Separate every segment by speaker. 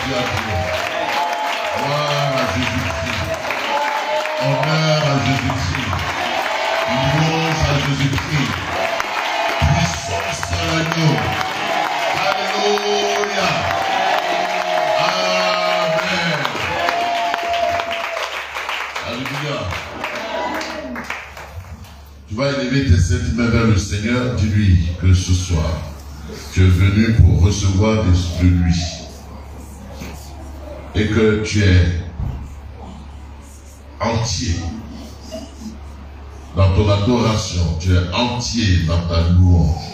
Speaker 1: à Dieu. Gloire à Jésus-Christ. Honneur à Jésus-Christ. Louange à Jésus-Christ. Puissance à l'agneau. Alléluia. Amen. Alléluia. Tu vas élever tes sept mains vers le Seigneur. Dis-lui que ce soir, tu es venu pour recevoir de lui. Et que tu es entier dans ton adoration. Tu es entier dans ta louange.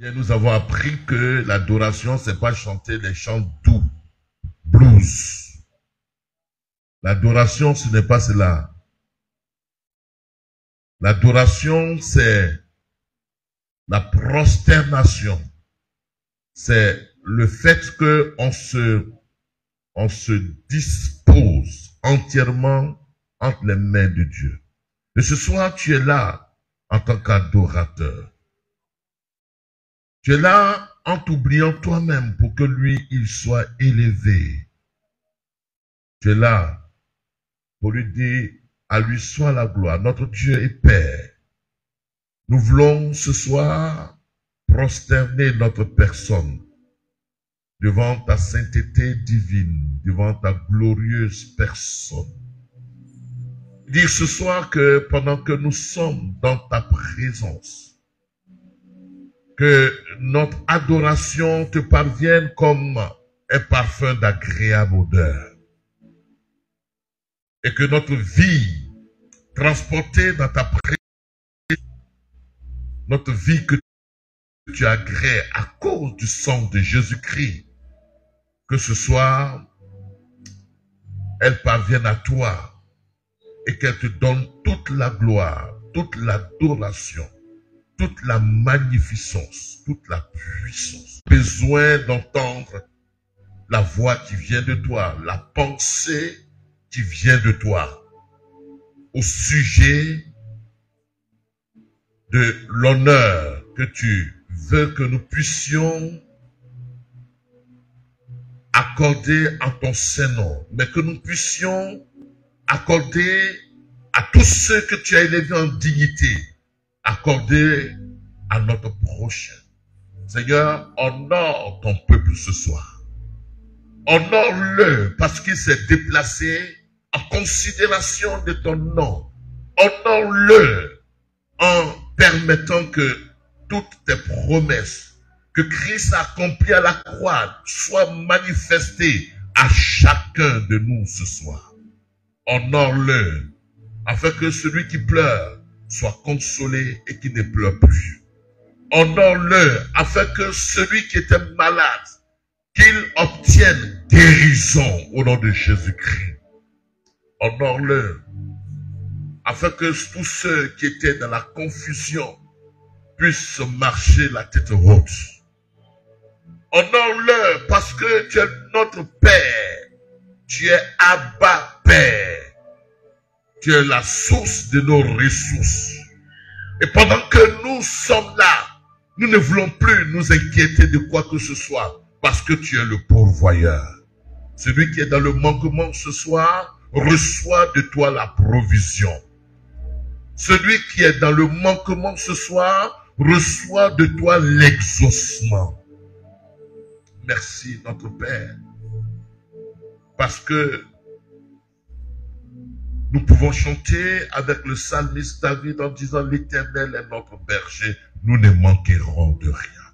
Speaker 1: Et nous avons appris que l'adoration, c'est pas chanter les chants doux, blues. L'adoration, ce n'est pas cela. L'adoration, c'est la prosternation. C'est le fait qu'on se dispose entièrement entre les mains de Dieu. Et ce soir, tu es là en tant qu'adorateur. Tu es là en t'oubliant toi-même pour que lui, il soit élevé. Tu es là pour lui dire, à lui soit la gloire. Notre Dieu est Père. Nous voulons ce soir prosterner notre personne devant ta sainteté divine, devant ta glorieuse personne. Dire ce soir que pendant que nous sommes dans ta présence, que notre adoration te parvienne comme un parfum d'agréable odeur. Et que notre vie, transportée dans ta présence, notre vie que tu agrées à cause du sang de Jésus-Christ, que ce soir, elle parvienne à toi et qu'elle te donne toute la gloire, toute l'adoration, toute la magnificence, toute la puissance. Besoin d'entendre la voix qui vient de toi, la pensée qui vient de toi, au sujet de l'honneur que tu veux que nous puissions accorder en ton Saint-Nom, mais que nous puissions accorder à tous ceux que tu as élevés en dignité, accorder à notre prochain. Seigneur, honore ton peuple ce soir. Honore-le parce qu'il s'est déplacé en considération de ton nom. Honore-le en permettant que toutes tes promesses que Christ a accomplies à la croix soient manifestées à chacun de nous ce soir. Honore-le afin que celui qui pleure soit consolé et qui ne pleure plus. Honore-le afin que celui qui était malade, qu'il obtienne guérison au nom de Jésus-Christ. Honore-le afin que tous ceux qui étaient dans la confusion puissent marcher la tête haute. Honore-le parce que tu es notre Père. Tu es Abba Père. Tu es la source de nos ressources. Et pendant que nous sommes là, nous ne voulons plus nous inquiéter de quoi que ce soit. Parce que tu es le pourvoyeur. Celui qui est dans le manquement ce soir, reçoit de toi la provision. Celui qui est dans le manquement ce soir, reçoit de toi l'exaucement. Merci notre Père. Parce que nous pouvons chanter avec le psalmiste David en disant l'Éternel est notre berger, nous ne manquerons de rien.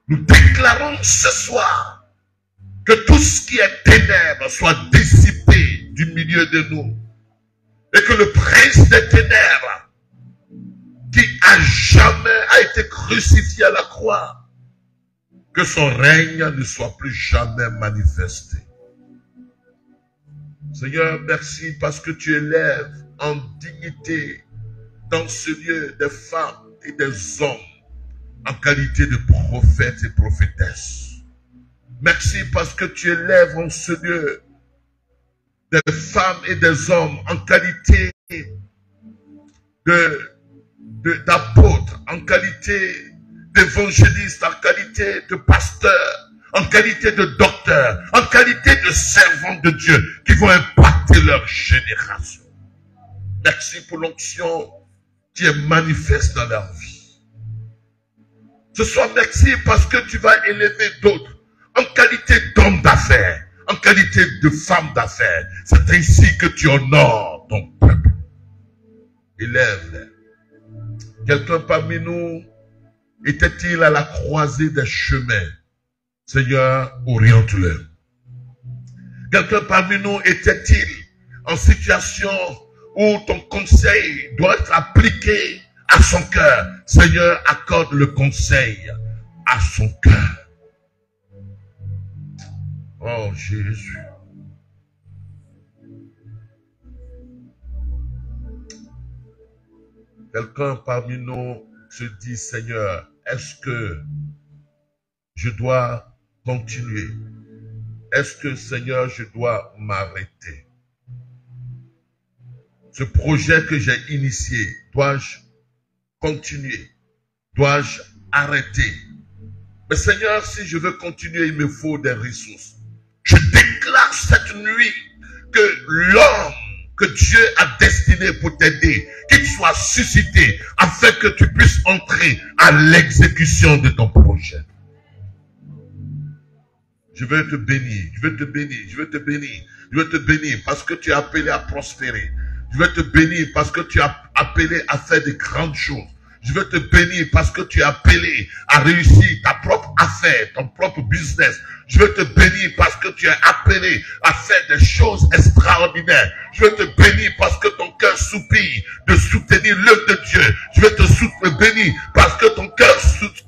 Speaker 1: Nous déclarons ce soir que tout ce qui est ténèbres soit dissipé du milieu de nous. Et que le prince des ténèbres, qui à jamais a été crucifié à la croix, que son règne ne soit plus jamais manifesté. Seigneur, merci parce que tu élèves en dignité dans ce lieu des femmes et des hommes en qualité de prophètes et prophétesses. Merci parce que tu élèves en ce lieu des femmes et des hommes en qualité d'apôtres, en qualité d'évangélistes, en qualité de pasteurs, en qualité de docteur, en qualité de servant de Dieu, qui vont impacter leur génération. Merci pour l'onction qui est manifeste dans leur vie. Ce soir, merci parce que tu vas élever d'autres en qualité d'homme d'affaires, en qualité de femme d'affaires. C'est ainsi que tu honores ton peuple. Élève-les. Quelqu'un parmi nous était-il à la croisée des chemins? Seigneur, oriente-le. Quelqu'un parmi nous était-il en situation où ton conseil doit être appliqué à son cœur? Seigneur, accorde le conseil à son cœur. Oh Jésus. Quelqu'un parmi nous se dit, Seigneur, est-ce que je dois continuer? Est-ce que, Seigneur, je dois m'arrêter? Ce projet que j'ai initié, dois-je continuer? Dois-je arrêter? Mais Seigneur, si je veux continuer, il me faut des ressources. Je déclare cette nuit que l'homme que Dieu a destiné pour t'aider, qu'il soit suscité afin que tu puisses entrer à l'exécution de ton projet. Je vais te bénir, je vais te bénir, je vais te bénir, je vais te bénir parce que tu es appelé à prospérer. Je vais te bénir parce que tu es appelé à faire de grandes choses. Je vais te bénir parce que tu es appelé à réussir ta propre affaire, ton propre business. Je vais te bénir parce que tu es appelé à faire des choses extraordinaires. Je vais te bénir parce que ton cœur soupire de soutenir l'œuvre de Dieu. Je vais te bénir parce que ton cœur soupire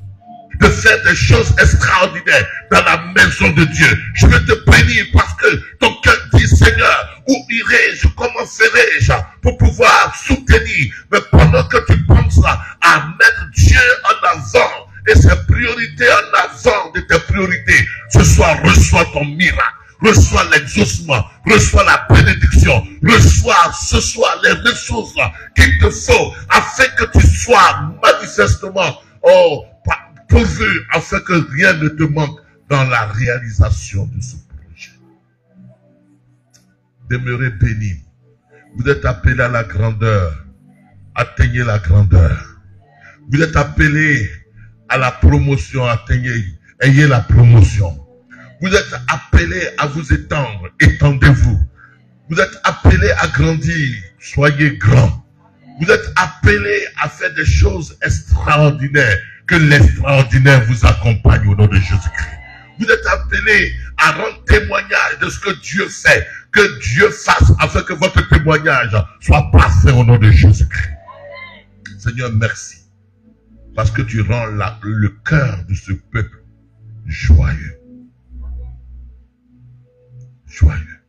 Speaker 1: de faire des choses extraordinaires dans la maison de Dieu. Je vais te bénir parce que ton cœur dit, Seigneur, où irai-je, comment ferai-je pour pouvoir soutenir? Mais pendant que tu penses à mettre Dieu en avant et ses priorités en avant de tes priorités, ce soir, reçois ton miracle. Reçois l'exaucement, reçois la bénédiction, reçois ce soir les ressources qu'il te faut afin que tu sois manifestement, pourvu, afin que rien ne te manque dans la réalisation de ce projet. Demeurez bénis. Vous êtes appelés à la grandeur. Atteignez la grandeur. Vous êtes appelés à la promotion. Ayez la promotion. Vous êtes appelés à vous étendre. Étendez-vous. Vous êtes appelés à grandir. Soyez grands. Vous êtes appelés à faire des choses extraordinaires. Que l'extraordinaire vous accompagne au nom de Jésus-Christ. Vous êtes appelés à rendre témoignage de ce que Dieu fait. Que Dieu fasse afin que votre témoignage soit parfait au nom de Jésus-Christ. Seigneur, merci. Parce que tu rends le cœur de ce peuple joyeux. Joyeux.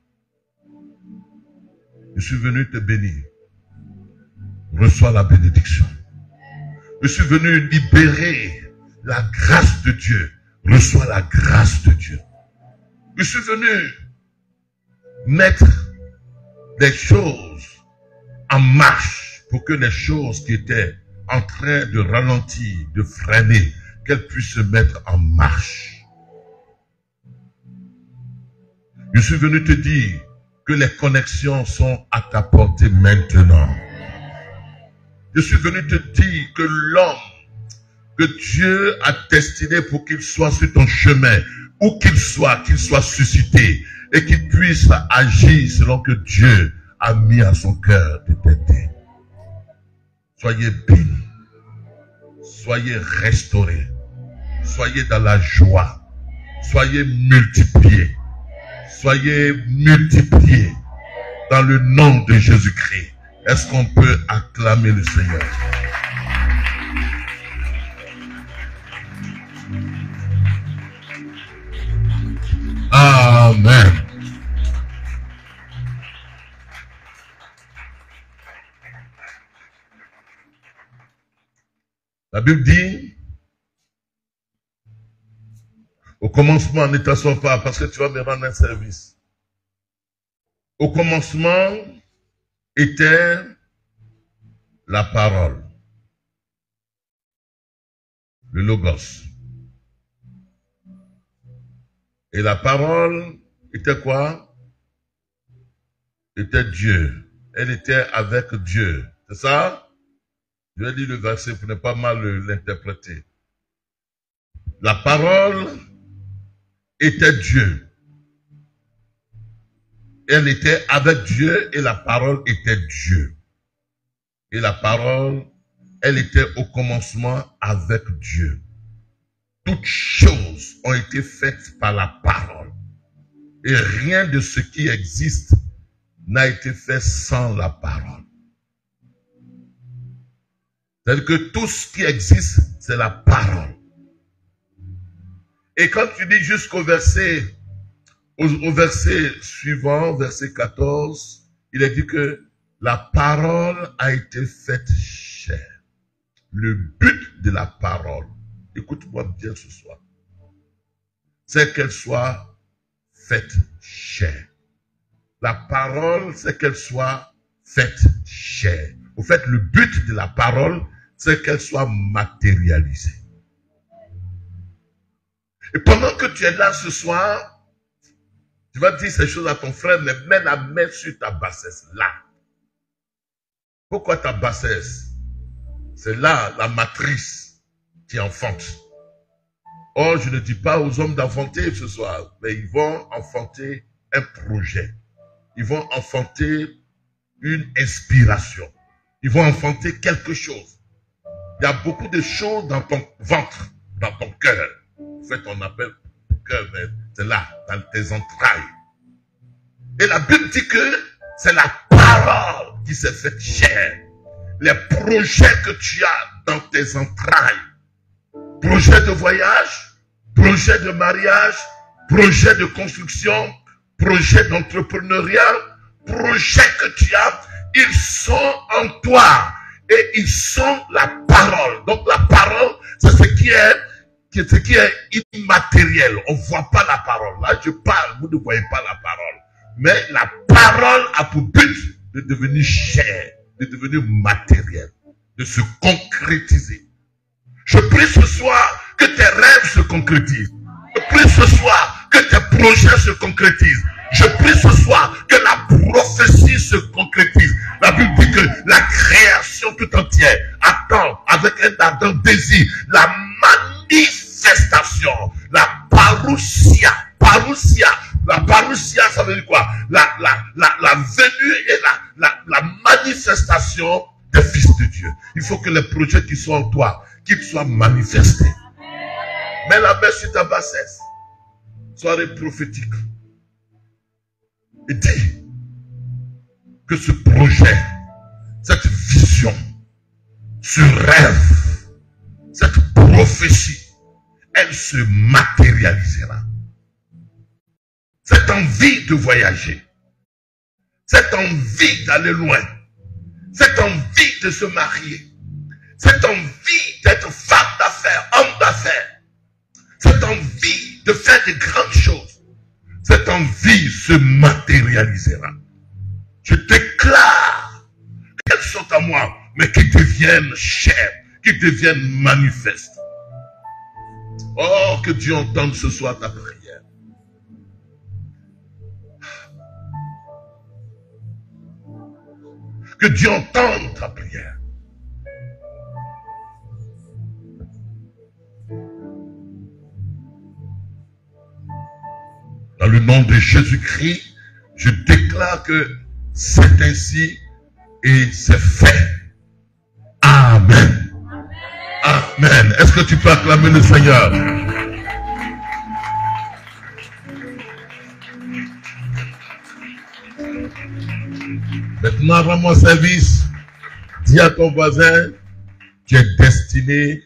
Speaker 1: Je suis venu te bénir. Reçois la bénédiction. Je suis venu libérer la grâce de Dieu. Reçois la grâce de Dieu. Je suis venu mettre des choses en marche pour que les choses qui étaient en train de ralentir, de freiner, qu'elles puissent se mettre en marche. Je suis venu te dire que les connexions sont à ta portée maintenant. Je suis venu te dire que l'homme que Dieu a destiné pour qu'il soit sur ton chemin, où qu'il soit suscité et qu'il puisse agir selon que Dieu a mis à son cœur de t'aider. Soyez bénis, soyez restaurés, soyez dans la joie, soyez multipliés dans le nom de Jésus-Christ. Est-ce qu'on peut acclamer le Seigneur? Amen. La Bible dit, au commencement, ne t'assois pas parce que tu vas me rendre un service. Au commencement était la parole, le logos. Et la parole était quoi? Était Dieu. Elle était avec Dieu. C'est ça? Je vais lire le verset pour ne pas mal l'interpréter. La parole était Dieu. Elle était avec Dieu et la parole était Dieu. Et la parole, elle était au commencement avec Dieu. Toutes choses ont été faites par la parole. Et rien de ce qui existe n'a été fait sans la parole. C'est-à-dire que tout ce qui existe, c'est la parole. Et quand tu dis jusqu'au verset, au verset suivant, verset 14, il est dit que la parole a été faite chair. Le but de la parole, écoute-moi bien ce soir, c'est qu'elle soit faite chair. La parole, c'est qu'elle soit faite chair. Au fait, le but de la parole, c'est qu'elle soit matérialisée. Et pendant que tu es là ce soir, tu vas dire ces choses à ton frère, mais mets la main sur ta bassesse, là. Pourquoi ta bassesse? C'est là la matrice qui enfante. Or, je ne dis pas aux hommes d'enfanter ce soir, mais ils vont enfanter un projet. Ils vont enfanter une inspiration. Ils vont enfanter quelque chose. Il y a beaucoup de choses dans ton ventre, dans ton cœur. En fait, on appelle cœur, mais c'est là, dans tes entrailles. Et la Bible dit que c'est la parole qui s'est faite chair. Les projets que tu as dans tes entrailles. Projet de voyage, projet de mariage, projet de construction, projet d'entrepreneuriat, projet que tu as, ils sont en toi. Et ils sont la parole. Donc la parole, c'est ce qui est immatériel. On ne voit pas la parole. Là, je parle, vous ne voyez pas la parole. Mais la parole a pour but de devenir chair, de devenir matériel, de se concrétiser. Je prie ce soir que tes rêves se concrétisent. Je prie ce soir que tes projets se concrétisent. Je prie ce soir que la prophétie se concrétise. La Bible dit que la création tout entière attend avec un ardent désir la manifestation, la parousia. Parousia. La parousia, ça veut dire quoi? La venue et la manifestation des fils de Dieu. Il faut que les projets qui sont en toi, qu'ils soient manifestés. Mets la main sur ta bassesse. Soirée prophétique. Et dis que ce projet, cette vision, ce rêve, cette prophétie, elle se matérialisera. Cette envie de voyager, cette envie d'aller loin, cette envie de se marier, cette envie d'être femme d'affaires, homme d'affaires, cette envie de faire de grandes choses, cette envie se matérialisera. Je déclare qu'elles sont à moi, mais qui deviennent chères, qui deviennent manifestes. Oh, que Dieu entende ce soir ta prière. Que Dieu entende ta prière. Dans le nom de Jésus-Christ, je déclare que c'est ainsi et c'est fait. Amen. Amen. Est-ce que tu peux acclamer le Seigneur? Maintenant, rends-moi service. Dis à ton voisin, tu es destiné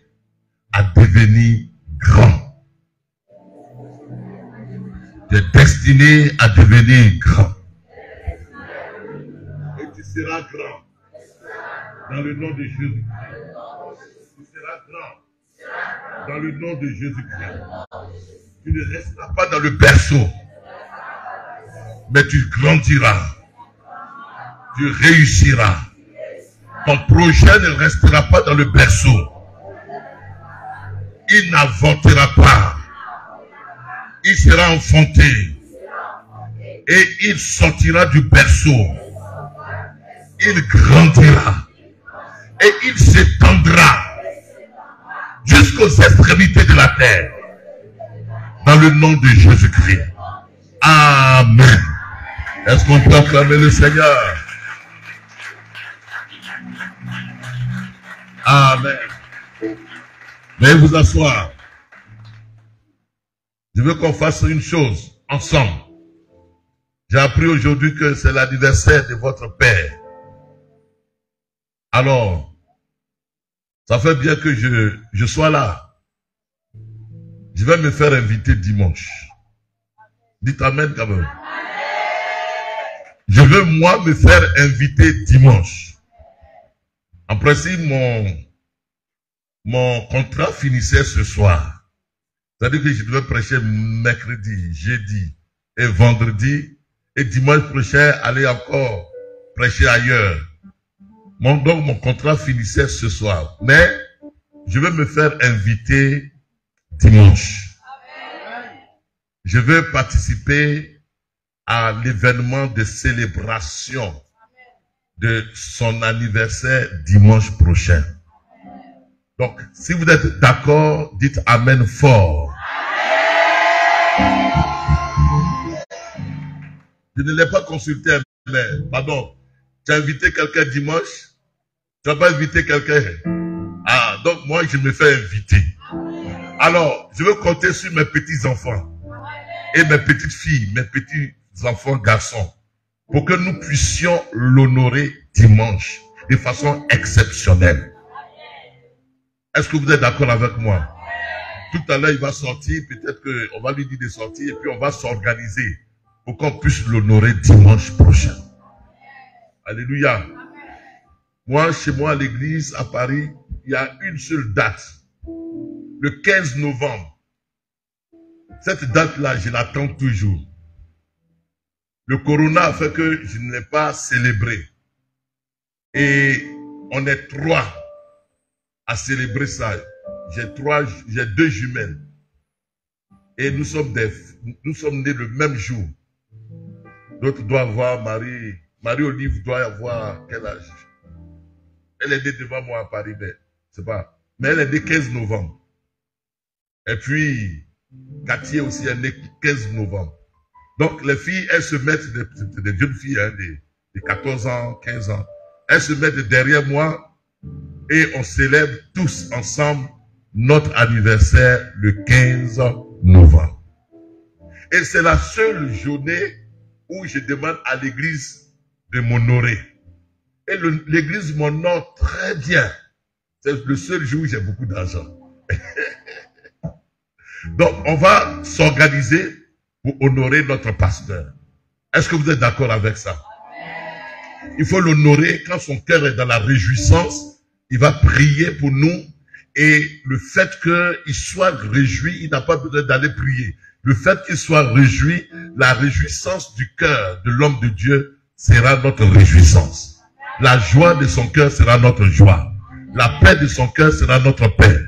Speaker 1: à devenir grand. Tu es destiné à devenir grand. Et tu seras grand. Dans le nom de Jésus. Tu seras grand. Dans le nom de Jésus-Christ. Tu ne resteras pas dans le berceau. Mais tu grandiras. Tu réussiras. Ton projet ne restera pas dans le berceau. Il n'avortera pas. Il sera enfanté. Et il sortira du berceau. Il grandira. Et il s'étendra jusqu'aux extrémités de la terre. Dans le nom de Jésus-Christ. Amen. Est-ce qu'on peut acclamer le Seigneur? Amen. Veuillez vous asseoir. Je veux qu'on fasse une chose ensemble. J'ai appris aujourd'hui que c'est l'anniversaire de votre père. Alors, ça fait bien que je sois là. Je vais me faire inviter dimanche. Dites amen quand même. Je veux moi me faire inviter dimanche. En principe, mon contrat finissait ce soir. C'est-à-dire que je devais prêcher mercredi, jeudi et vendredi. Et dimanche prochain, aller encore prêcher ailleurs. Donc mon contrat finissait ce soir. Mais je vais me faire inviter dimanche. Je vais participer à l'événement de célébration de son anniversaire dimanche prochain. Donc, si vous êtes d'accord, dites Amen fort. Je ne l'ai pas consulté, mais pardon, tu as invité quelqu'un dimanche? Tu n'as pas invité quelqu'un? Ah, donc moi, je me fais inviter. Alors, je veux compter sur mes petits-enfants et mes petites filles, mes petits-enfants garçons, pour que nous puissions l'honorer dimanche de façon exceptionnelle. Est-ce que vous êtes d'accord avec moi? Tout à l'heure, il va sortir, peut-être qu'on va lui dire de sortir, et puis on va s'organiser pour qu'on puisse l'honorer dimanche prochain. Alléluia. Moi, chez moi, à l'église, à Paris, il y a une seule date. Le 15 novembre. Cette date-là, je l'attends toujours. Le corona a fait que je ne l'ai pas célébré. Et on est 3 à célébrer ça. J'ai 2 jumelles. Et nous sommes nés le même jour. L'autre doit avoir Marie-Olive doit avoir quel âge? Elle est née devant moi à Paris, mais c'est pas. Mais elle est née 15 novembre. Et puis, Cathy aussi est née 15 novembre. Donc, les filles, elles se mettent, des jeunes filles, hein, de 14 ans, 15 ans. Elles se mettent derrière moi et on célèbre tous ensemble notre anniversaire le 15 novembre. Et c'est la seule journée où je demande à l'église de m'honorer. Et l'église m'honore très bien. C'est le seul jour où j'ai beaucoup d'argent. Donc, on va s'organiser pour honorer notre pasteur. Est-ce que vous êtes d'accord avec ça? Il faut l'honorer quand son cœur est dans la réjouissance. Il va prier pour nous. Et le fait qu'il soit réjoui, il n'a pas besoin d'aller prier. Le fait qu'il soit réjoui, la réjouissance du cœur de l'homme de Dieu sera notre réjouissance. La joie de son cœur sera notre joie. La paix de son cœur sera notre paix.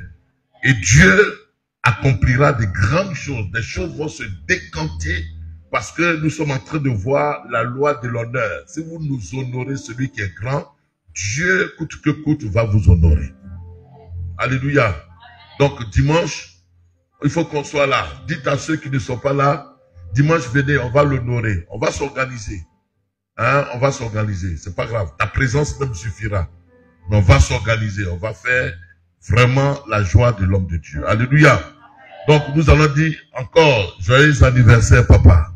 Speaker 1: Et Dieu accomplira de grandes choses. Des choses vont se décanter parce que nous sommes en train de voir la loi de l'honneur. Si vous nous honorez celui qui est grand, Dieu, coûte que coûte, va vous honorer. Alléluia. Donc, dimanche, il faut qu'on soit là. Dites à ceux qui ne sont pas là, dimanche, venez, on va l'honorer. On va s'organiser. Hein, on va s'organiser. C'est pas grave. Ta présence même suffira. Mais on va s'organiser. On va faire vraiment la joie de l'homme de Dieu. Alléluia. Donc, nous allons dire encore, joyeux anniversaire, papa.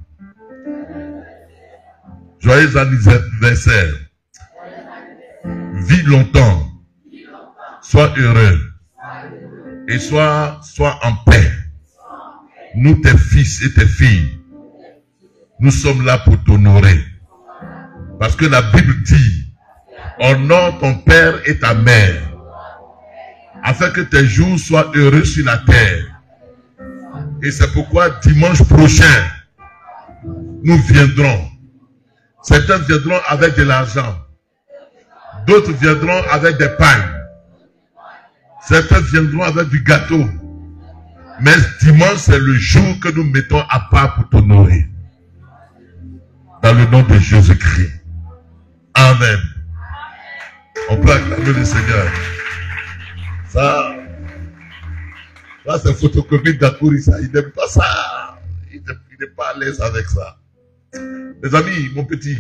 Speaker 1: Joyeux anniversaire. Vis longtemps. Sois heureux. Et sois en paix. Nous, tes fils et tes filles, nous sommes là pour t'honorer. Parce que la Bible dit, honore ton père et ta mère, afin que tes jours soient heureux sur la terre. Et c'est pourquoi dimanche prochain, nous viendrons. Certains viendront avec de l'argent. D'autres viendront avec des pains. Certains viendront avec du gâteau. Mais dimanche, c'est le jour que nous mettons à part pour t'honorer. Dans le nom de Jésus-Christ. Amen. On peut acclamer le Seigneur. Ça c'est photocopie d'Akouri, ça. Il n'aime pas ça. Il n'est pas à l'aise avec ça. Mes amis, mon petit,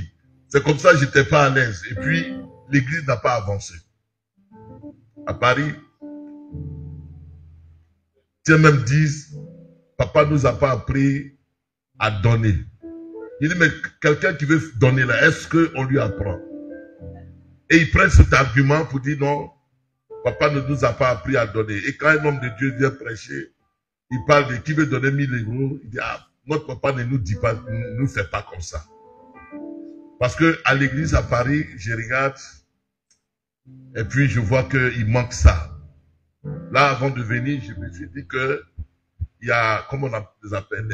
Speaker 1: c'est comme ça que j'étais pas à l'aise. Et puis, l'église n'a pas avancé. À Paris, tiens même disent, papa nous a pas appris à donner. Il dit, mais quelqu'un qui veut donner là, est-ce qu'on lui apprend? Et ils prennent cet argument pour dire non, papa ne nous a pas appris à donner. Et quand un homme de Dieu vient prêcher, il parle de qui veut donner 1000 euros, il dit, ah, notre papa ne nous dit pas, ne nous fait pas comme ça. Parce que à l'église à Paris, je regarde, et puis je vois qu'il manque ça. Là, avant de venir, je me suis dit que il y a, comment on les appelle,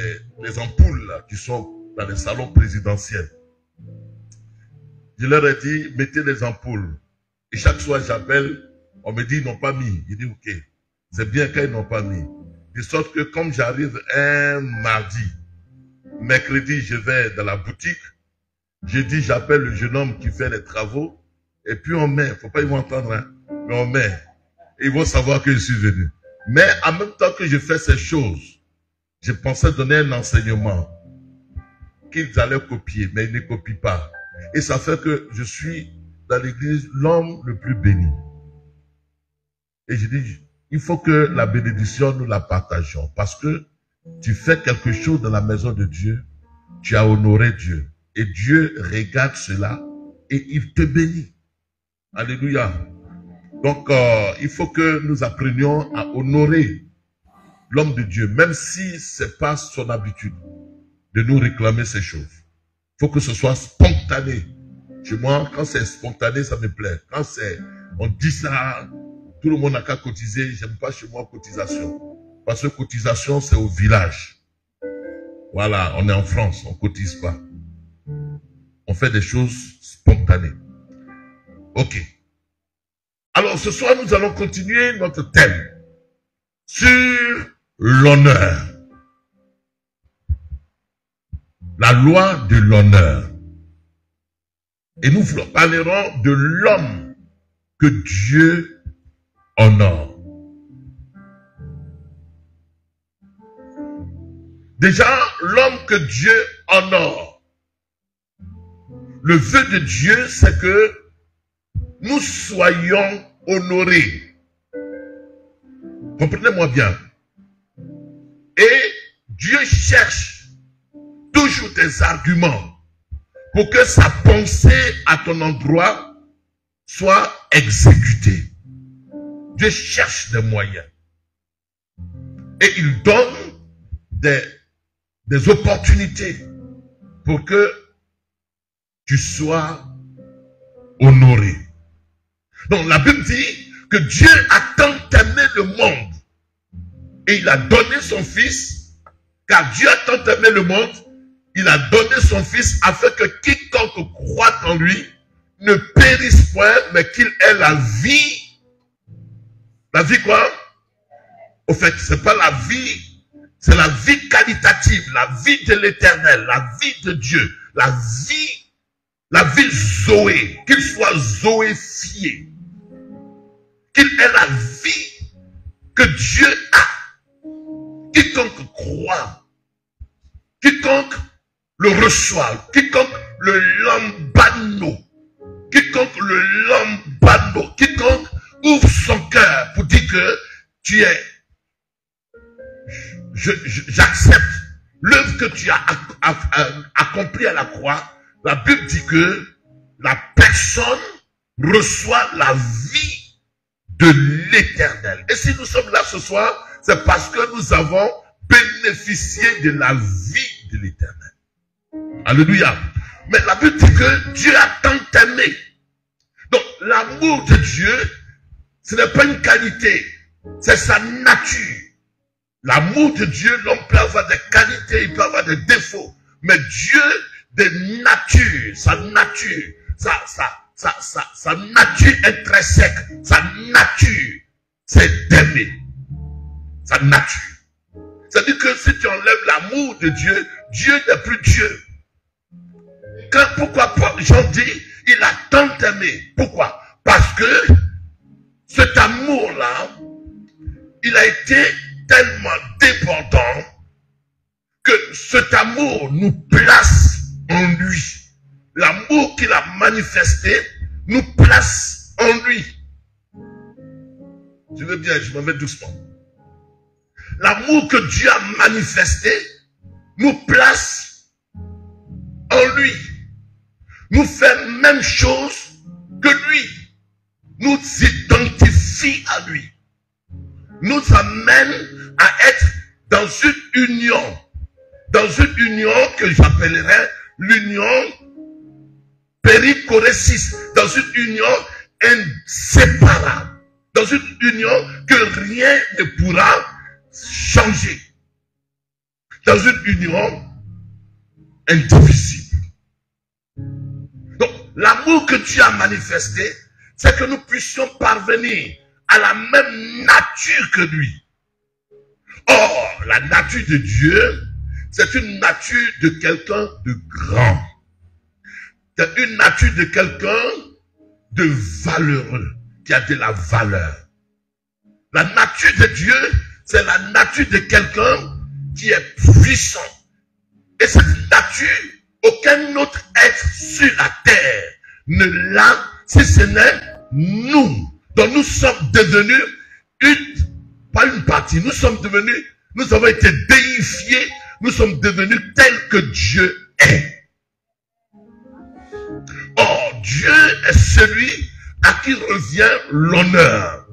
Speaker 1: les ampoules là, qui sont dans les salons présidentiels. Je leur ai dit, mettez les ampoules. Et chaque soir, j'appelle, on me dit, ils n'ont pas mis. Je dis, ok, c'est bien qu'ils n'ont pas mis. De sorte que comme j'arrive un mardi, mercredi, je vais dans la boutique, jeudi, j'appelle le jeune homme qui fait les travaux, et puis on met, faut pas ils vont entendre, hein, mais on met. Et ils vont savoir que je suis venu. Mais en même temps que je fais ces choses, je pensais donner un enseignement qu'ils allaient copier, mais ils ne copient pas. Et ça fait que je suis dans l'église l'homme le plus béni. Et je dis, il faut que la bénédiction, nous la partageons. Parce que tu fais quelque chose dans la maison de Dieu, tu as honoré Dieu. Et Dieu regarde cela et il te bénit. Alléluia. Donc, il faut que nous apprenions à honorer l'homme de Dieu, même si c'est pas son habitude de nous réclamer ces choses. Il faut que ce soit spontané. Chez moi, quand c'est spontané, ça me plaît. Quand c'est, on dit ça, tout le monde n'a qu'à cotiser. J'aime pas chez moi cotisation. Parce que cotisation, c'est au village. Voilà, on est en France, on cotise pas. On fait des choses spontanées. Ok. Alors, ce soir, nous allons continuer notre thème sur l'honneur. La loi de l'honneur. Et nous parlerons de l'homme que Dieu honore. Déjà, l'homme que Dieu honore. Le vœu de Dieu, c'est que nous soyons honorés. Comprenez-moi bien. Et Dieu cherche toujours des arguments pour que sa pensée à ton endroit soit exécutée. Dieu cherche des moyens. Et il donne des opportunités pour que tu sois honoré. Donc la Bible dit que Dieu a tant aimé le monde et il a donné son fils, car Dieu a tant aimé le monde, il a donné son fils afin que quiconque croit en lui ne périsse point, mais qu'il ait la vie. La vie quoi? Au fait, c'est pas la vie, c'est la vie qualitative, la vie de l'éternel, la vie de Dieu, la vie Zoé, qu'il soit zoéfié, qu'il ait la vie que Dieu a. Quiconque croit, quiconque le reçoit, quiconque le lambano, quiconque ouvre son cœur pour dire que tu es, j'accepte l'œuvre que tu as accomplie à la croix. La Bible dit que la personne reçoit la vie de l'éternel. Et si nous sommes là ce soir, c'est parce que nous avons bénéficié de la vie de l'éternel. Alléluia. Mais la Bible dit que Dieu a tant aimé. Donc, l'amour de Dieu, ce n'est pas une qualité, c'est sa nature. L'amour de Dieu, l'homme peut avoir des qualités, il peut avoir des défauts. Mais Dieu, de nature, sa nature, sa nature intrinsèque, sa nature, c'est d'aimer. Sa nature. C'est-à-dire que si tu enlèves l'amour de Dieu, Dieu n'est plus Dieu. Pourquoi Jean dit, il a tant aimé. Pourquoi? Parce que cet amour-là, il a été tellement débordant que cet amour nous place en lui. L'amour qu'il a manifesté nous place en lui. Tu veux bien, je m'en vais doucement. L'amour que Dieu a manifesté nous place en lui. Nous fait même chose que lui. Nous identifie à lui. Nous amène à être dans une union. Dans une union que j'appellerais l'union périchorésis. Dans une union inséparable. Dans une union que rien ne pourra changer. Dans une union indivisible. Donc, l'amour que Dieu a manifesté, c'est que nous puissions parvenir à la même nature que lui. Or, la nature de Dieu, c'est une nature de quelqu'un de grand. C'est une nature de quelqu'un de valeureux, qui a de la valeur. La nature de Dieu, c'est la nature de quelqu'un qui est puissant. Et cette nature, aucun autre être sur la terre ne l'a, si ce n'est nous. Donc nous sommes devenus pas une partie, nous avons été déifiés, nous sommes devenus tels que Dieu est. Or, Dieu est celui à qui revient l'honneur.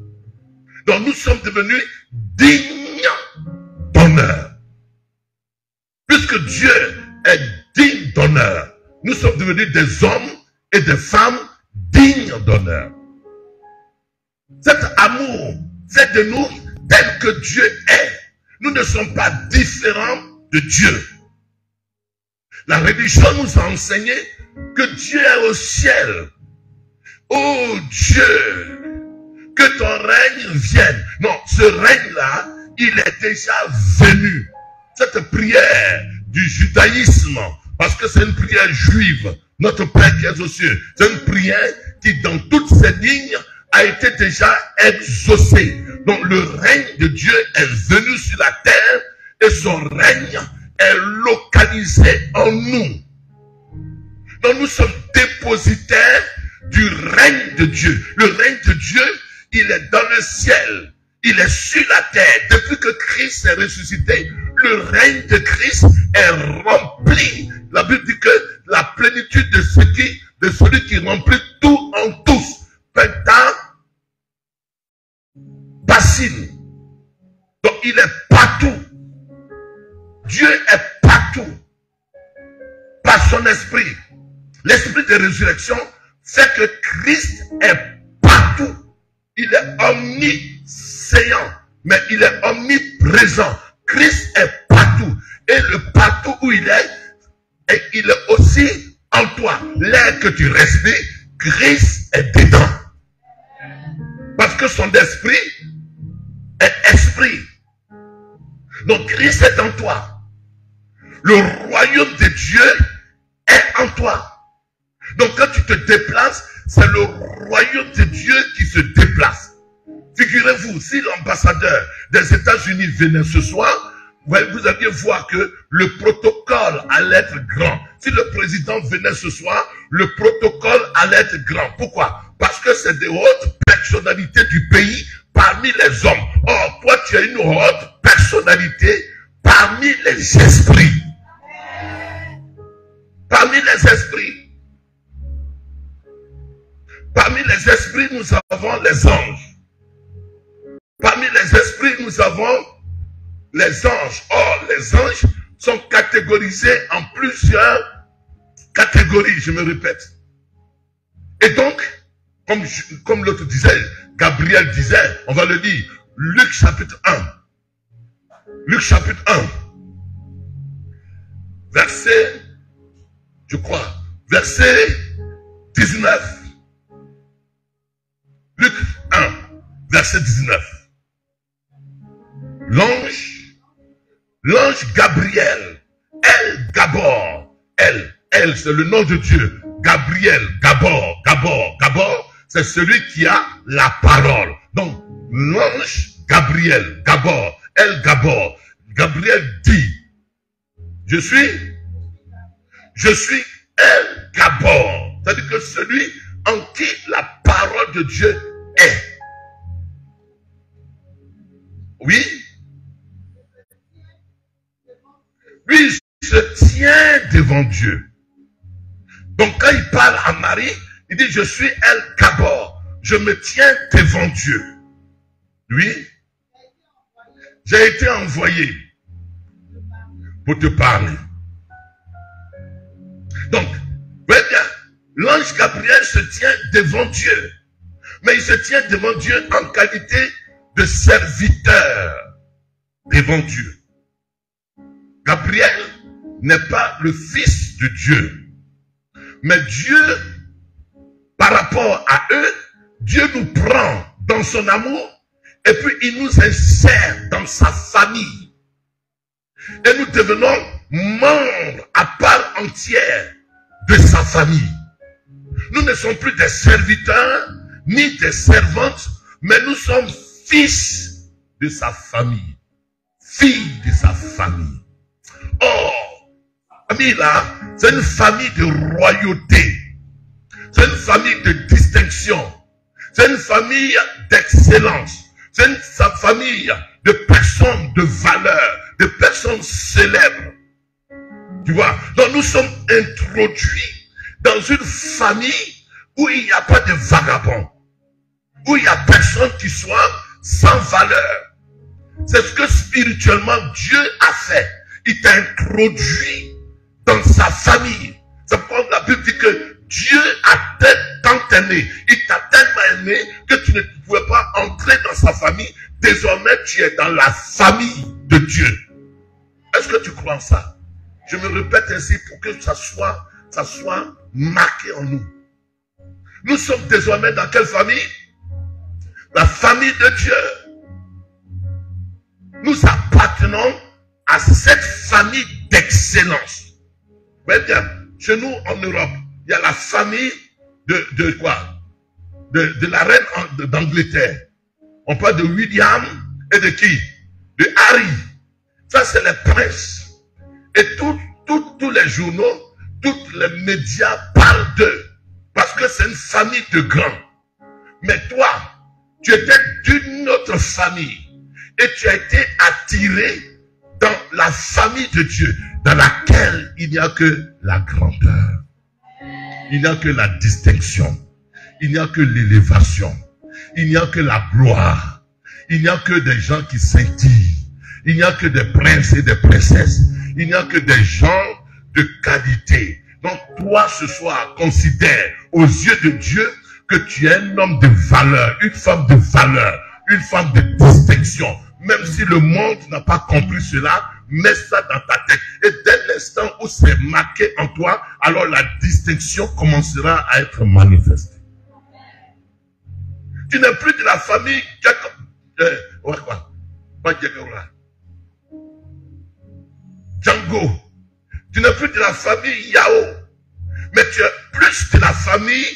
Speaker 1: Donc nous sommes devenus dignes d'honneur. Puisque Dieu est digne d'honneur, nous sommes devenus des hommes et des femmes dignes d'honneur. Cet amour fait de nous tel que Dieu est. Nous ne sommes pas différents de Dieu. La religion nous a enseigné que Dieu est au ciel. Oh Dieu, que ton règne vienne. Non, ce règne-là, il est déjà venu. Cette prière du judaïsme, parce que c'est une prière juive, notre Père qui est aux cieux, c'est une prière qui, dans toutes ses lignes, a été déjà exaucée. Donc le règne de Dieu est venu sur la terre et son règne est localisé en nous. Donc nous sommes dépositaires du règne de Dieu. Le règne de Dieu, il est dans le ciel. Il est sur la terre. Depuis que Christ est ressuscité, le règne de Christ est rempli. La Bible dit que la plénitude de celui qui remplit tout en tous. Penta, bassine. Donc il est partout. Dieu est partout. Par son esprit. L'esprit de résurrection fait que Christ est partout. Il est omniscient, mais il est omniprésent. Christ est partout. Et le partout où il est aussi en toi. L'air que tu respires, Christ est dedans. Parce que son esprit est esprit. Donc Christ est en toi. Le royaume de Dieu est en toi. Donc quand tu te déplaces, c'est le royaume de Dieu qui se déplace. Figurez-vous, si l'ambassadeur des États-Unis venait ce soir, vous alliez voir que le protocole allait être grand. Si le président venait ce soir, le protocole allait être grand. Pourquoi? Parce que c'est des hautes personnalités du pays parmi les hommes. Or, toi, tu es une haute personnalité parmi les esprits. Parmi les esprits. Parmi les esprits, nous avons les anges. Parmi les esprits, nous avons les anges. Or, les anges sont catégorisés en plusieurs catégories, je me répète. Et donc, comme l'autre disait, Gabriel disait, on va le dire, Luc chapitre 1. Luc chapitre 1. Verset, je crois, verset 19. Luc 1, verset 19. L'ange l'ange Gabriel, El Gabor, El, c'est le nom de Dieu. Gabriel, Gabor, c'est celui qui a la parole. Donc, l'ange Gabriel, Gabor, El Gabor, Gabriel dit, je suis El Gabor. C'est-à-dire que celui en qui la parole de Dieu est. Oui. Lui, il se tient devant Dieu. Donc quand il parle à Marie, il dit, je suis El Gabor. Je me tiens devant Dieu. Lui, j'ai été envoyé pour te parler. Donc, voyez bien, l'ange Gabriel se tient devant Dieu. Mais il se tient devant Dieu en qualité de serviteur devant Dieu. Gabriel n'est pas le fils de Dieu. Mais Dieu, par rapport à eux, Dieu nous prend dans son amour et puis il nous insère dans sa famille. Et nous devenons membres à part entière de sa famille. Nous ne sommes plus des serviteurs ni des servantes, mais nous sommes fils de sa famille, filles de sa famille. Or, famille là, c'est une famille de royauté, c'est une famille de distinction, c'est une famille d'excellence, c'est une famille de personnes de valeur, de personnes célèbres. Tu vois, donc nous sommes introduits dans une famille où il n'y a pas de vagabonds, où il n'y a personne qui soit sans valeur. C'est ce que spirituellement Dieu a fait. Il t'a introduit dans sa famille. C'est pourquoi la Bible dit que Dieu a tant aimé, il t'a tellement aimé que tu ne pouvais pas entrer dans sa famille. Désormais, tu es dans la famille de Dieu. Est-ce que tu crois en ça? Je me répète ainsi pour que ça soit marqué en nous. Nous sommes désormais dans quelle famille? La famille de Dieu. Nous appartenons à cette famille d'excellence. Vous voyez bien, chez nous en Europe, il y a la famille de quoi? De la reine d'Angleterre. On parle de William et de qui? De Harry. Ça, c'est les princes. Et tous les journaux, tous les médias parlent d'eux. Parce que c'est une famille de grands. Mais toi, tu étais d'une autre famille. Et tu as été attiré dans la famille de Dieu, dans laquelle il n'y a que la grandeur. Il n'y a que la distinction. Il n'y a que l'élévation. Il n'y a que la gloire. Il n'y a que des gens qui scintillent. Il n'y a que des princes et des princesses. Il n'y a que des gens de qualité. Donc toi ce soir, considère aux yeux de Dieu que tu es un homme de valeur, une femme de valeur, une femme de distinction. Même si le monde n'a pas compris cela, mets ça dans ta tête. Et dès l'instant où c'est marqué en toi, alors la distinction commencera à être manifestée. Tu n'es plus de la famille Django. Tu n'es plus de la famille Yao. Mais tu es plus de la famille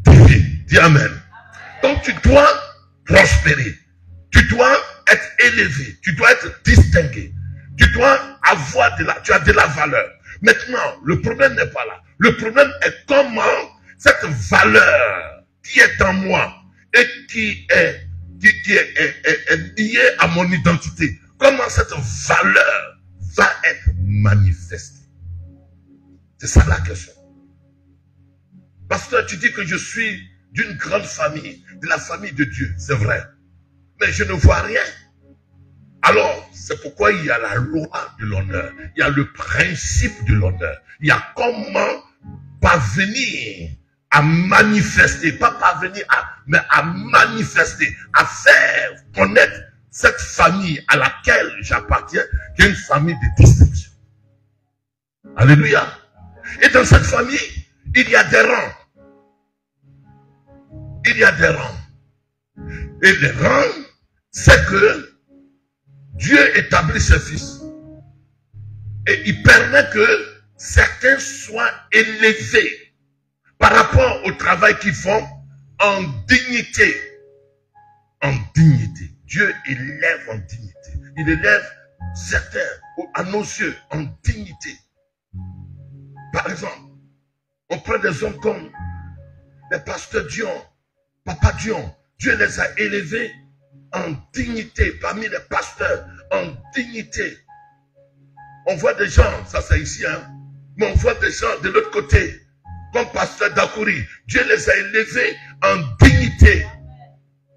Speaker 1: divine. Dis Amen. Donc tu dois prospérer. Tu dois être élevé. Tu dois être distingué. Tu dois avoir tu as de la valeur. Maintenant, le problème n'est pas là. Le problème est comment cette valeur qui est en moi et qui est liée à mon identité, comment cette valeur va être manifestée. C'est ça la question. Pasteur, tu dis que je suis d'une grande famille, de la famille de Dieu. C'est vrai. Mais je ne vois rien. Alors, c'est pourquoi il y a la loi de l'honneur. Il y a le principe de l'honneur. Il y a comment parvenir à manifester, pas parvenir mais à manifester, à faire connaître cette famille à laquelle j'appartiens, qui est une famille de distinction. Alléluia. Et dans cette famille, il y a des rangs. Il y a des rangs. Et les rangs, c'est que Dieu établit ses fils. Et il permet que certains soient élevés par rapport au travail qu'ils font en dignité. En dignité. Dieu élève en dignité. Il élève certains, à nos yeux, en dignité. Par exemple, on prend des hommes comme les pasteurs Dion, Papa Dion. Dieu les a élevés en dignité, parmi les pasteurs, en dignité. On voit des gens, ça c'est ici, hein, mais on voit des gens de l'autre côté, comme pasteur Dakouri. Dieu les a élevés en dignité.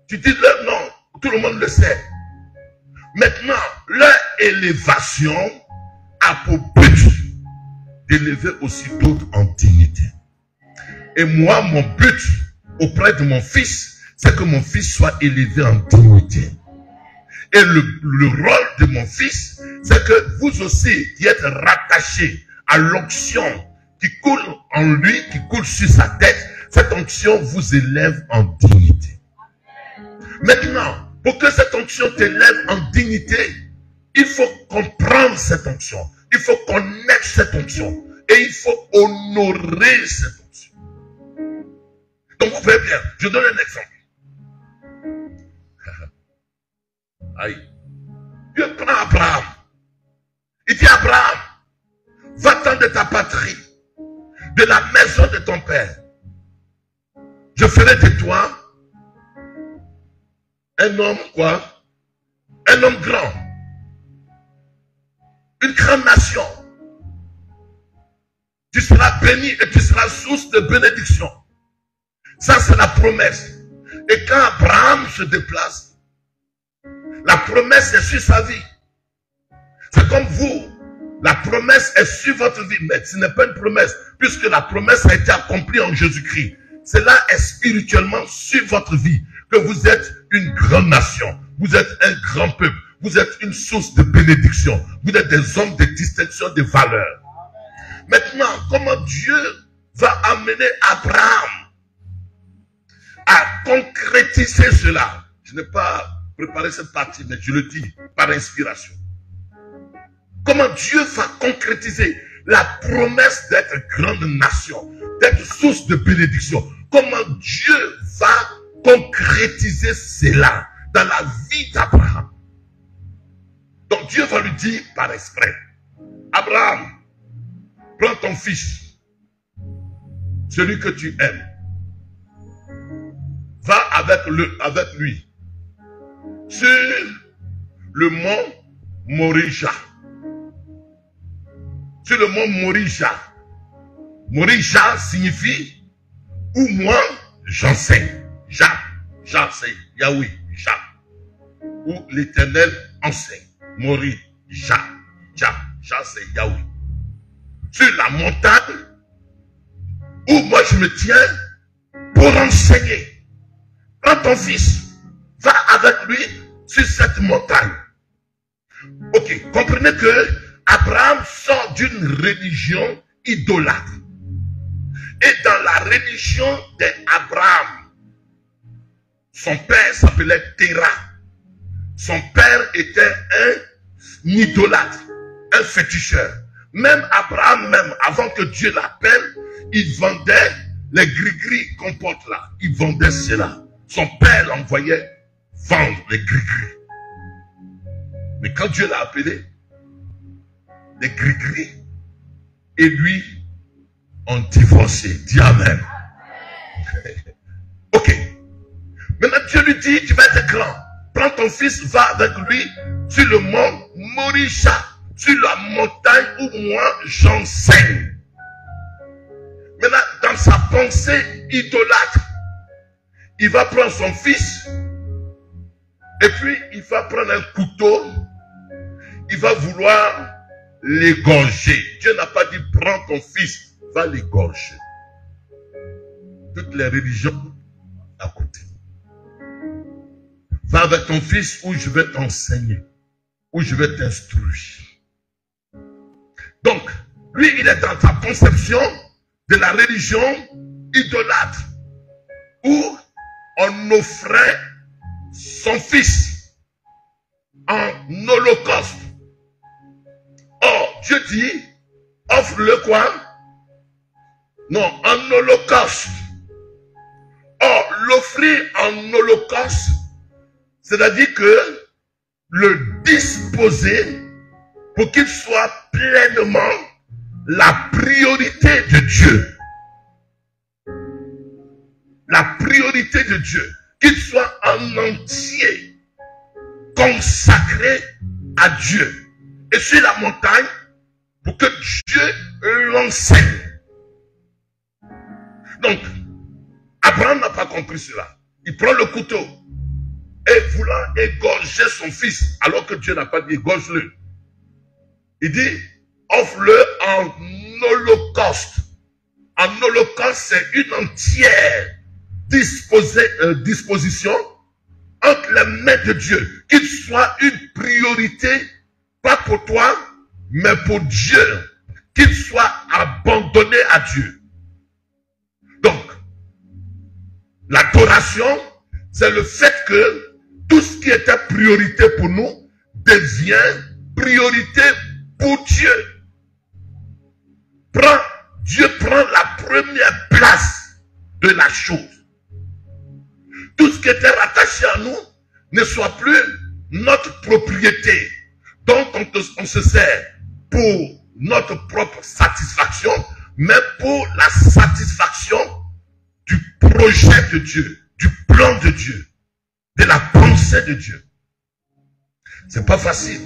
Speaker 1: Tu dis leur nom, tout le monde le sait. Maintenant, leur élévation a pour but d'élever aussi d'autres en dignité. Et moi, mon but auprès de mon fils, c'est que mon fils soit élevé en dignité. Et le rôle de mon fils, c'est que vous aussi, qui êtes rattachés à l'onction qui coule en lui, qui coule sur sa tête, cette onction vous élève en dignité. Maintenant, pour que cette onction t'élève en dignité, il faut comprendre cette onction. Il faut connaître cette onction. Et il faut honorer cette onction. Donc, vous voyez bien, je donne un exemple. Aïe. Dieu prend Abraham. Il dit à Abraham, va-t'en de ta patrie, de la maison de ton père. Je ferai de toi un homme quoi? Un homme grand. Une grande nation. Tu seras béni et tu seras source de bénédiction. Ça, c'est la promesse. Et quand Abraham se déplace, la promesse est sur sa vie. C'est comme vous. La promesse est sur votre vie. Mais ce n'est pas une promesse, puisque la promesse a été accomplie en Jésus-Christ. Cela est spirituellement sur votre vie. Que vous êtes une grande nation. Vous êtes un grand peuple. Vous êtes une source de bénédiction. Vous êtes des hommes de distinction, de valeur. Maintenant, comment Dieu va amener Abraham à concrétiser cela? Je n'ai pas préparé cette partie, mais je le dis par inspiration. Comment Dieu va concrétiser la promesse d'être grande nation, d'être source de bénédiction? Comment Dieu va concrétiser cela dans la vie d'Abraham? Donc Dieu va lui dire par exprès, Abraham, prends ton fils, celui que tu aimes, va avec lui sur le mont Moria. Sur le mont Moria. Moria signifie où moi j'enseigne. Jah c'est Yahweh, Jah. Où l'Éternel enseigne. Moria, Jah c'est Yahweh. Sur la montagne où moi je me tiens pour enseigner. Prends ton fils, va avec lui sur cette montagne. Ok, comprenez que Abraham sort d'une religion idolâtre. Et dans la religion d'Abraham, son père s'appelait Terah. Son père était un idolâtre, un féticheur. Même Abraham, même avant que Dieu l'appelle, il vendait les gris-gris qu'on porte là. Il vendait cela. Son père l'envoyait vendre les gris-gris. Mais quand Dieu l'a appelé, les gris-gris et lui ont divorcé. Dis Amen. Ok. Maintenant Dieu lui dit, tu vas être grand. Prends ton fils, va avec lui sur le mont Moria, sur la montagne où moi j'enseigne. Maintenant, dans sa pensée idolâtre, il va prendre son fils et puis il va prendre un couteau, il va vouloir l'égorger. Dieu n'a pas dit prends ton fils, va l'égorger. Toutes les religions à côté. Va avec ton fils où je vais t'enseigner, où je vais t'instruire. Donc, lui, il est dans sa conception de la religion idolâtre, où on offrait son fils en holocauste. Or, Dieu dit, offre-le quoi? Non, en holocauste. Or, l'offrir en holocauste, c'est-à-dire que le disposer pour qu'il soit pleinement la priorité de Dieu. La priorité de Dieu. Qu'il soit en entier consacré à Dieu. Et sur la montagne, pour que Dieu l'enseigne. Donc, Abraham n'a pas compris cela. Il prend le couteau et voulant égorger son fils, alors que Dieu n'a pas dit égorge-le. Il dit, offre-le en holocauste. En holocauste, c'est une entière disposition entre les mains de Dieu. Qu'il soit une priorité, pas pour toi, mais pour Dieu. Qu'il soit abandonné à Dieu. Donc, l'adoration, c'est le fait que tout ce qui était priorité pour nous devient priorité pour Dieu. Dieu prend la première place de la chose. Tout ce qui était rattaché à nous ne soit plus notre propriété, dont on se sert pour notre propre satisfaction, mais pour la satisfaction du projet de Dieu, du plan de Dieu, de la pensée de Dieu. C'est pas facile,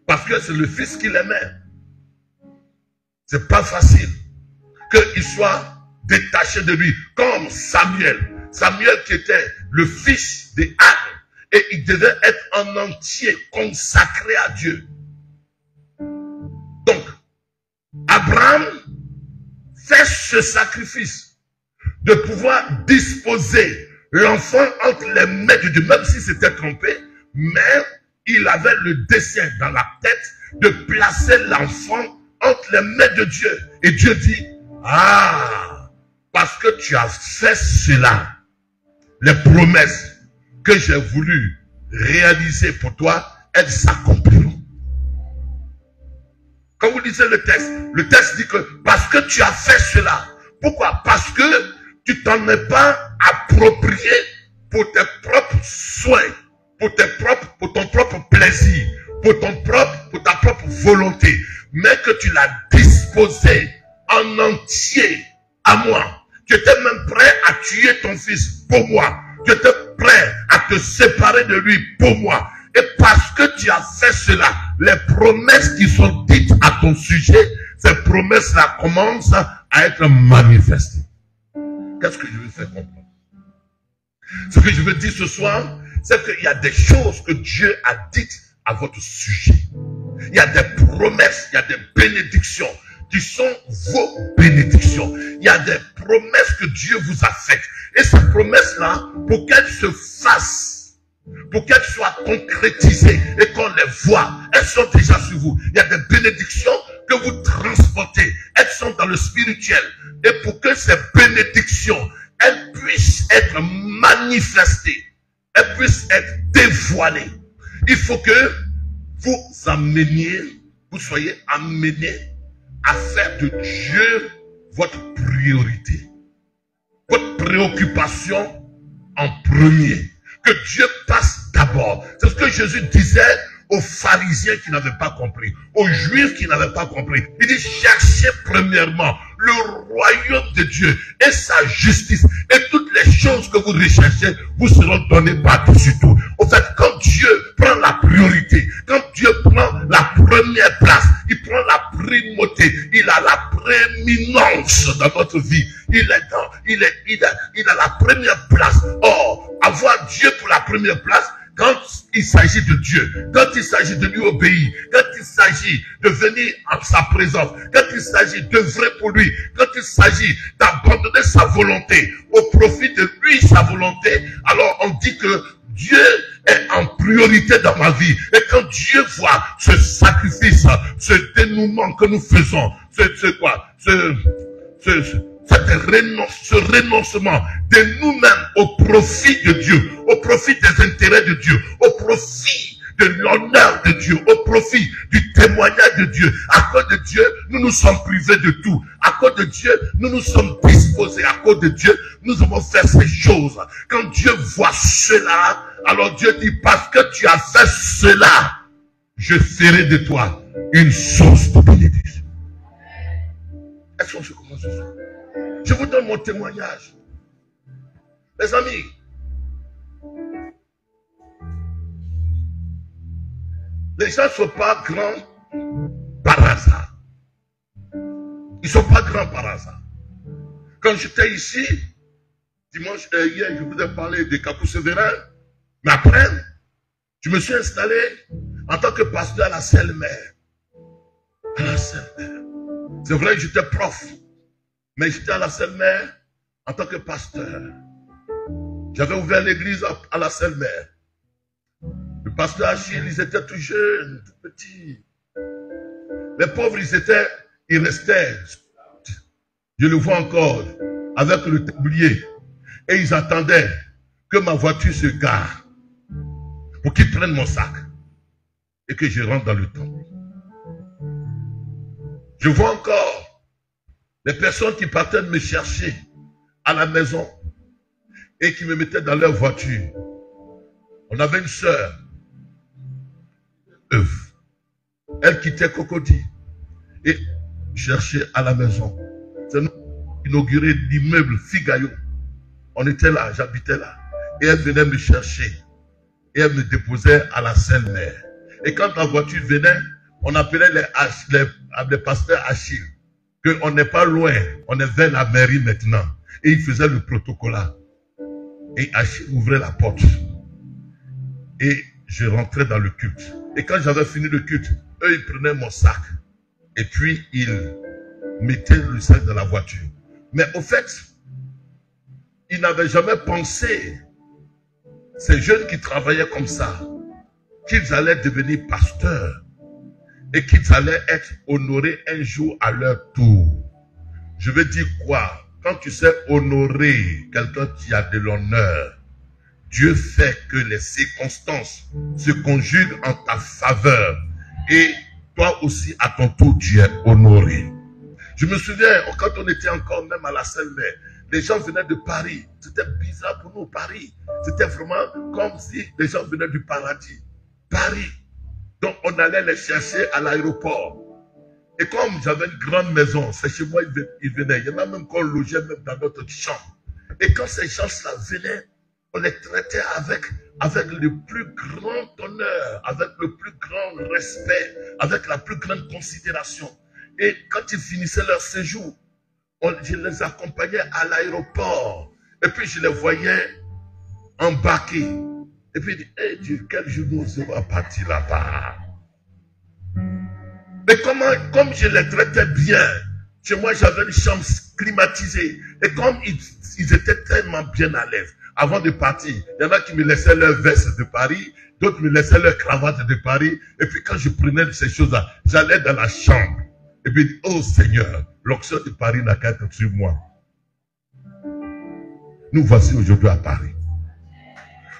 Speaker 1: parce que c'est le Fils qu'il aimait. C'est pas facile qu'il soit détaché de lui, comme Samuel. Samuel qui était le fils de Anne, et il devait être en entier consacré à Dieu. Donc, Abraham fait ce sacrifice de pouvoir disposer l'enfant entre les mains de Dieu, même s'il s'était trompé, mais il avait le dessein dans la tête de placer l'enfant entre les mains de Dieu. Et Dieu dit, ah, parce que tu as fait cela, les promesses que j'ai voulu réaliser pour toi, elles s'accompliront. Quand vous lisez le texte dit que parce que tu as fait cela. Pourquoi? Parce que tu t'en es pas approprié pour tes propres soins, pour ton propre plaisir, pour ta propre volonté, mais que tu l'as disposé en entier à moi. Tu étais même prêt à tuer ton fils pour moi. Tu étais prêt à te séparer de lui pour moi. Et parce que tu as fait cela, les promesses qui sont dites à ton sujet, ces promesses-là commencent à être manifestées. Qu'est-ce que je veux faire comprendre? Ce que je veux dire ce soir, c'est qu'il y a des choses que Dieu a dites à votre sujet. Il y a des promesses, il y a des bénédictions qui sont vos bénédictions. Il y a des promesses que Dieu vous a faites. Et ces promesses-là, pour qu'elles se fassent, pour qu'elles soient concrétisées et qu'on les voit, elles sont déjà sur vous. Il y a des bénédictions que vous transportez. Elles sont dans le spirituel. Et pour que ces bénédictions, elles puissent être manifestées, elles puissent être dévoilées, il faut que vous soyez amenés à faire de Dieu votre priorité, votre préoccupation en premier. Que Dieu passe d'abord. C'est ce que Jésus disait aux pharisiens qui n'avaient pas compris, aux juifs qui n'avaient pas compris. Il dit, cherchez premièrement le royaume de Dieu et sa justice, et toutes les choses que vous recherchez vous seront données par-dessus tout. Au fait, quand Dieu prend la priorité, quand Dieu prend la première place, il prend la primauté, il a la prééminence dans notre vie. Il a la première place. Or, avoir Dieu pour la première place, quand il s'agit de Dieu, quand il s'agit de lui obéir, quand il s'agit de venir en sa présence, quand il s'agit d'œuvrer pour lui, quand il s'agit d'abandonner sa volonté au profit de lui, sa volonté, alors on dit que Dieu est en priorité dans ma vie. Et quand Dieu voit ce sacrifice, ce dénouement que nous faisons, ce renoncement de nous-mêmes au profit de Dieu, au profit des intérêts de Dieu, au profit de l'honneur de Dieu, au profit du témoignage de Dieu. À cause de Dieu, nous nous sommes privés de tout. À cause de Dieu, nous nous sommes disposés. À cause de Dieu, nous avons fait ces choses. Quand Dieu voit cela, alors Dieu dit, parce que tu as fait cela, je ferai de toi une source de bénédiction. Est-ce qu'on se commence ce soir? Je vous donne mon témoignage. Les amis, les gens ne sont pas grands par hasard. Ils ne sont pas grands par hasard. Quand j'étais ici, dimanche, hier, je vous ai parlé de Capou-Sévérin, mais après, je me suis installé en tant que pasteur à la Selle-Mer. À la Selle-Mer. C'est vrai que j'étais prof, mais j'étais à la Selle-Mer en tant que pasteur. J'avais ouvert l'église à la Selle-Mer. Le pasteur Achille, ils étaient tout jeunes, tout petits. Les pauvres, ils restaient. Je le vois encore, avec le tablier. Et ils attendaient que ma voiture se gare pour qu'ils prennent mon sac et que je rentre dans le temple. Je vois encore les personnes qui partaient me chercher à la maison et qui me mettaient dans leur voiture. On avait une sœur, Eve. Elle quittait Cocody et cherchait à la maison. C'est nous qui inauguré l'immeuble Figayo. On était là, j'habitais là. Et elle venait me chercher. Et elle me déposait à la Selle-Mer. Et quand la voiture venait, on appelait les pasteurs Achille. Qu'on n'est pas loin, on est vers la mairie maintenant. Et ils faisaient le protocole. Et Achille ouvrait la porte. Et je rentrais dans le culte. Et quand j'avais fini le culte, eux, ils prenaient mon sac. Et puis, ils mettaient le sac dans la voiture. Mais au fait, ils n'avaient jamais pensé, ces jeunes qui travaillaient comme ça, qu'ils allaient devenir pasteurs et qu'ils allaient être honorés un jour à leur tour. Je veux dire quoi? Quand tu sais honorer quelqu'un qui a de l'honneur, Dieu fait que les circonstances se conjuguent en ta faveur et toi aussi à ton tour tu es honoré. Je me souviens quand on était encore même à la Selle-Mer, les gens venaient de Paris. C'était bizarre pour nous, Paris. C'était vraiment comme si les gens venaient du paradis. Paris. Donc on allait les chercher à l'aéroport. Et comme j'avais une grande maison, c'est chez moi ils venaient. Il y en a même qu'on logeait même dans notre chambre. Et quand ces gens-là venaient, on les traitait avec le plus grand honneur, avec le plus grand respect, avec la plus grande considération. Et quand ils finissaient leur séjour, je les accompagnais à l'aéroport. Et puis je les voyais embarquer. Et puis, hey Dieu, quel jour nous va partir là-bas. Mais comme je les traitais bien, chez moi j'avais une chambre climatisée. Et comme ils étaient tellement bien à l'aise, avant de partir, il y en a qui me laissaient leur veste de Paris, d'autres me laissaient leur cravate de Paris. Et puis quand je prenais ces choses-là, j'allais dans la chambre. Et puis, oh Seigneur, l'onction de Paris n'a qu'à être sur moi. Nous voici aujourd'hui à Paris.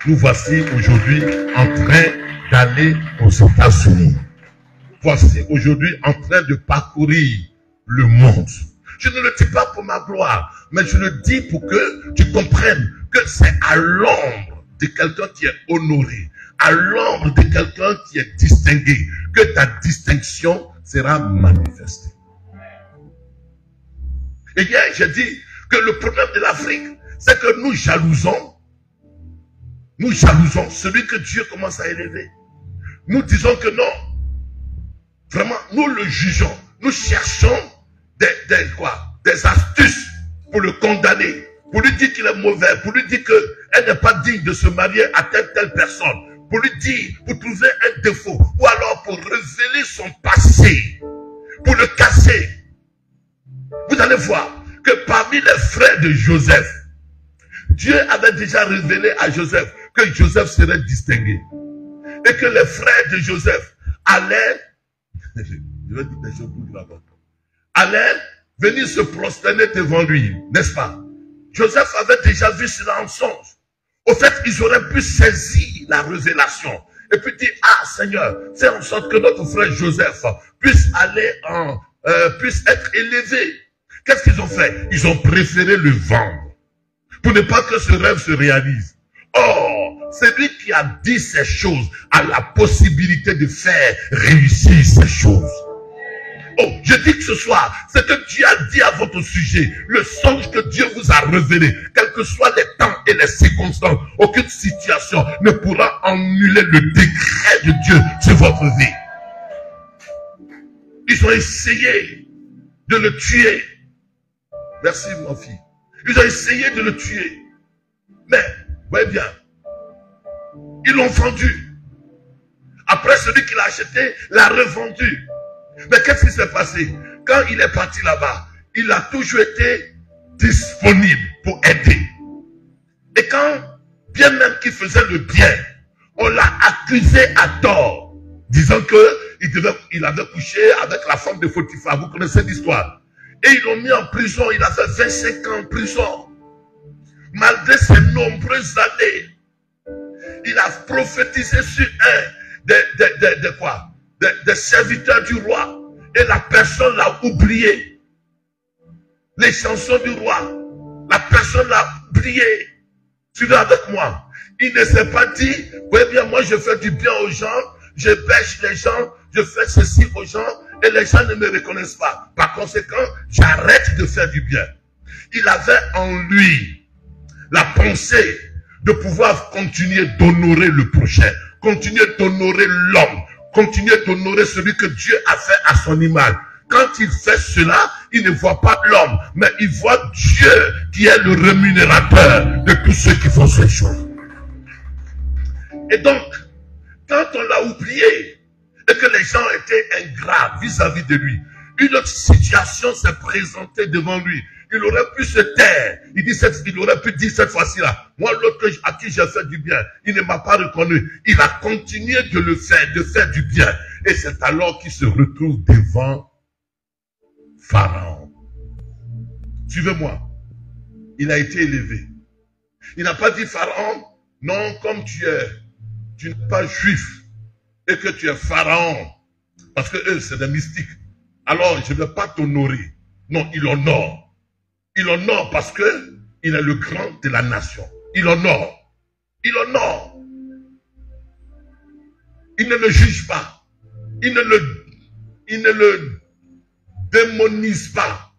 Speaker 1: Nous voici aujourd'hui en train d'aller aux États-Unis. Voici aujourd'hui en train de parcourir le monde. Je ne le dis pas pour ma gloire, mais je le dis pour que tu comprennes que c'est à l'ombre de quelqu'un qui est honoré, à l'ombre de quelqu'un qui est distingué, que ta distinction sera manifestée. Et hier, j'ai dit que le problème de l'Afrique, c'est que nous jalousons celui que Dieu commence à élever. Nous disons que non. Vraiment, nous le jugeons. Nous cherchons des astuces pour le condamner, pour lui dire qu'il est mauvais, pour lui dire qu'elle n'est pas digne de se marier à telle personne, pour lui dire, pour trouver un défaut, ou alors pour révéler son passé, pour le casser. Vous allez voir que parmi les frères de Joseph, Dieu avait déjà révélé à Joseph que Joseph serait distingué. Et que les frères de Joseph allaient, je vais dire des choses plus graves, allaient venir se prosterner devant lui, n'est-ce pas? Joseph avait déjà vu cela en songe. Au fait, ils auraient pu saisir la révélation. Et puis dit, ah Seigneur, fais en sorte que notre frère Joseph puisse aller puisse être élevé. Qu'est-ce qu'ils ont fait? Ils ont préféré le vendre pour ne pas que ce rêve se réalise. Or, c'est lui qui a dit ces choses a la possibilité de faire réussir ces choses. Oh, je dis que ce soir, ce que Dieu a dit à votre sujet, le songe que Dieu vous a révélé, quels que soient les temps et les circonstances, aucune situation ne pourra annuler le décret de Dieu sur votre vie. Ils ont essayé de le tuer. Merci, ma fille. Ils ont essayé de le tuer. Mais, voyez bien, ils l'ont vendu. Après, celui qui l'a acheté l'a revendu. Mais qu'est-ce qui s'est passé? Quand il est parti là-bas, il a toujours été disponible pour aider. Et quand, bien même qu'il faisait le bien, on l'a accusé à tort, disant qu'il avait couché avec la femme de Potiphar. Vous connaissez l'histoire. Et ils l'ont mis en prison. Il a fait 25 ans en prison. Malgré ses nombreuses années, il a prophétisé sur des serviteurs du roi. Et la personne l'a oublié. Les chansons du roi, la personne l'a oublié. Suivez avec moi. Il ne s'est pas dit, voyez bien, moi je fais du bien aux gens, je pêche les gens, je fais ceci aux gens, et les gens ne me reconnaissent pas. Par conséquent, j'arrête de faire du bien. Il avait en lui la pensée de pouvoir continuer d'honorer le prochain, continuer d'honorer l'homme, continuer d'honorer celui que Dieu a fait à son image. Quand il fait cela, il ne voit pas l'homme, mais il voit Dieu qui est le rémunérateur de tous ceux qui font ces choses. Et donc, quand on l'a oublié et que les gens étaient ingrats vis-à-vis de lui, une autre situation s'est présentée devant lui. Il aurait pu se taire. Il aurait pu dire cette fois-ci-là, moi l'autre à qui j'ai fait du bien, il ne m'a pas reconnu. Il a continué de faire du bien. Et c'est alors qu'il se retrouve devant Pharaon. Suivez-moi. Il a été élevé. Il n'a pas dit Pharaon, non, comme tu n'es pas juif et que tu es Pharaon, parce que eux c'est des mystiques, alors je ne vais pas t'honorer. Non, il honore. Il honore parce que il est le grand de la nation. Il honore. Il honore. Il ne le juge pas. Il ne le démonise pas.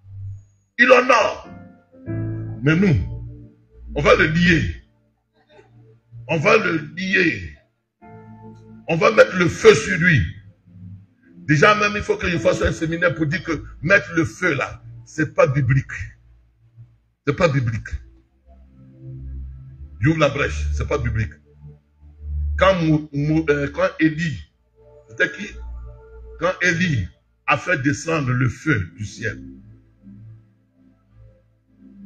Speaker 1: Il honore. Mais nous, on va le lier. On va le lier. On va mettre le feu sur lui. Déjà même, il faut que je fasse un séminaire pour dire que mettre le feu là, c'est pas biblique. C'est pas biblique. J'ouvre la brèche, c'est pas biblique. Quand Élie, c'était qui? Quand Élie a fait descendre le feu du ciel.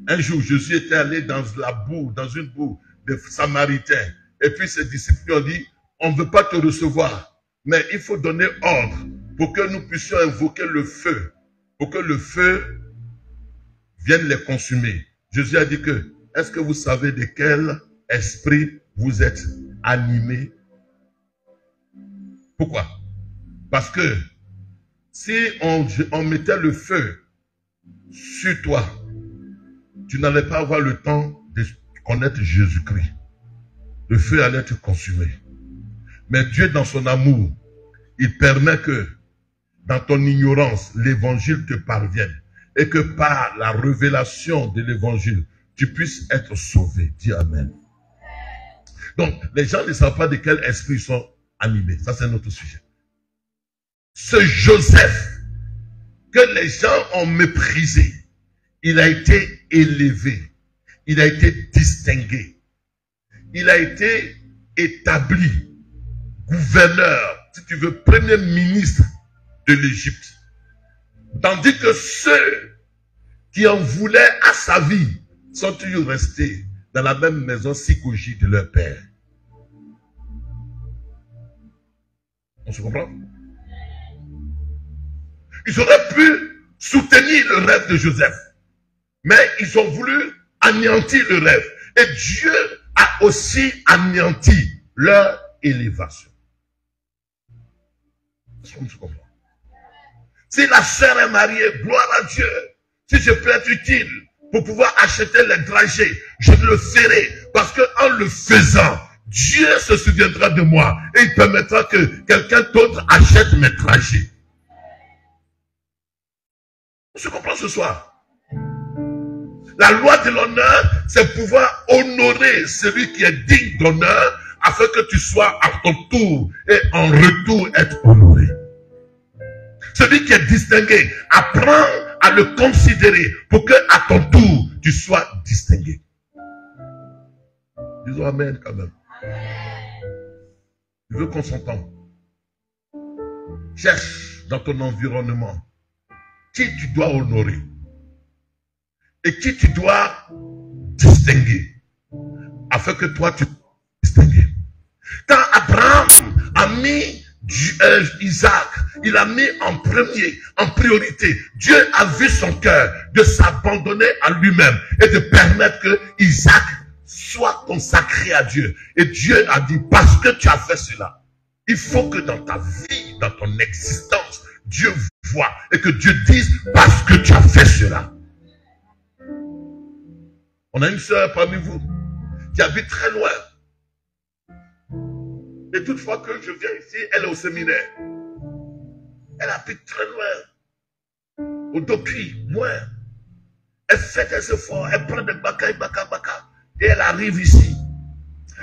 Speaker 1: Un jour, Jésus était allé dans la boue, dans une boue de Samaritains. Et puis ses disciples ont dit, on ne veut pas te recevoir, mais il faut donner ordre pour que nous puissions invoquer le feu, pour que le feu vienne les consumer. Jésus a dit que, est-ce que vous savez de quel esprit vous êtes animé? Pourquoi? Parce que si on mettait le feu sur toi, tu n'allais pas avoir le temps de connaître Jésus-Christ. Le feu allait te consumer. Mais Dieu, dans son amour, il permet que, dans ton ignorance, l'évangile te parvienne. Et que par la révélation de l'évangile, tu puisses être sauvé. Dis Amen. Donc, les gens ne savent pas de quel esprit ils sont animés. Ça, c'est notre sujet. Ce Joseph, que les gens ont méprisé, il a été élevé. Il a été distingué. Il a été établi gouverneur, si tu veux, premier ministre de l'Égypte. Tandis que ceux qui en voulaient à sa vie sont toujours restés dans la même maison psychologique de leur père. On se comprend? Ils auraient pu soutenir le rêve de Joseph, mais ils ont voulu anéantir le rêve. Et Dieu a aussi anéanti leur élévation. Est-ce qu'on se comprend? Si la sœur est mariée, gloire à Dieu. Si je peux être utile pour pouvoir acheter les dragées, je le ferai. Parce que en le faisant, Dieu se souviendra de moi et il permettra que quelqu'un d'autre achète mes dragées. On se comprend ce soir? La loi de l'honneur, c'est pouvoir honorer celui qui est digne d'honneur afin que tu sois à ton tour et en retour être honoré. Celui qui est distingué, apprends à le considérer pour que à ton tour, tu sois distingué. Disons amen quand même. Je veux qu'on s'entende. Cherche dans ton environnement qui tu dois honorer et qui tu dois distinguer afin que toi tu sois distingué. Quand Abraham a mis Isaac, il a mis en premier, en priorité. Dieu a vu son cœur de s'abandonner à lui-même et de permettre que Isaac soit consacré à Dieu. Et Dieu a dit, parce que tu as fait cela, il faut que dans ta vie, dans ton existence, Dieu voit et que Dieu dise, parce que tu as fait cela. On a une sœur parmi vous qui habite très loin. Et toutefois que je viens ici, elle est au séminaire. Elle habite très loin. Au Doki, loin. Elle fait des efforts, elle prend des baka. Et elle arrive ici.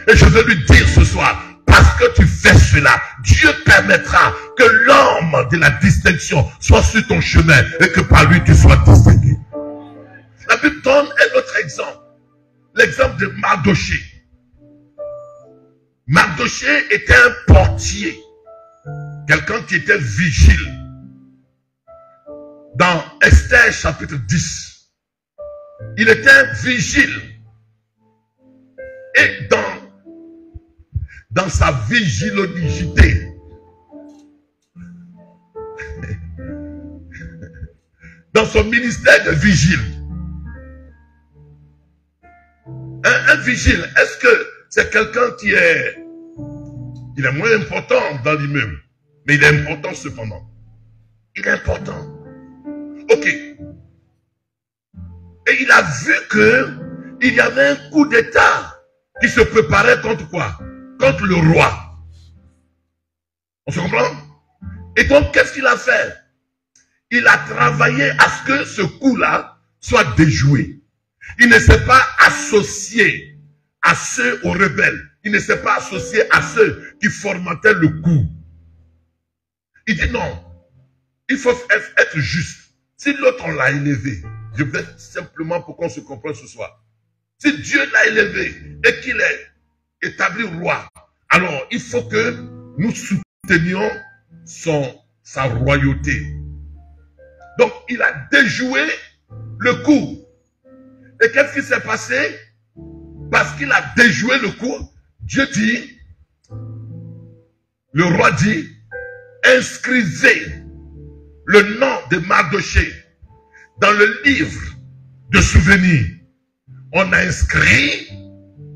Speaker 1: Et je veux lui dire ce soir, parce que tu fais cela, Dieu permettra que l'homme de la distinction soit sur ton chemin et que par lui tu sois distingué. La Bible donne un autre exemple. L'exemple de Mardoché. Mardoché était un portier. Quelqu'un qui était vigile. Dans Esther chapitre 10. Il était vigile. Et dans sa vigilosité, dans son ministère de vigile, un vigile, est-ce que c'est quelqu'un qui est... Il est moins important dans l'immeuble, mais il est important cependant. Il est important. Ok. Et il a vu que il y avait un coup d'État qui se préparait contre quoi? Contre le roi. On se comprend? Et donc, qu'est-ce qu'il a fait? Il a travaillé à ce que ce coup-là soit déjoué. Il ne s'est pas associé à ceux, aux rebelles. Il ne s'est pas associé à ceux qui formataient le coup. Il dit non, il faut être juste. Si l'autre on l'a élevé, je vais simplement pour qu'on se comprenne ce soir. Si Dieu l'a élevé et qu'il est établi roi, alors il faut que nous soutenions sa royauté. Donc il a déjoué le coup. Et qu'est-ce qui s'est passé? Parce qu'il a déjoué le coup, Dieu dit, le roi dit, inscrivez le nom de Mardoché dans le livre de souvenirs. On a inscrit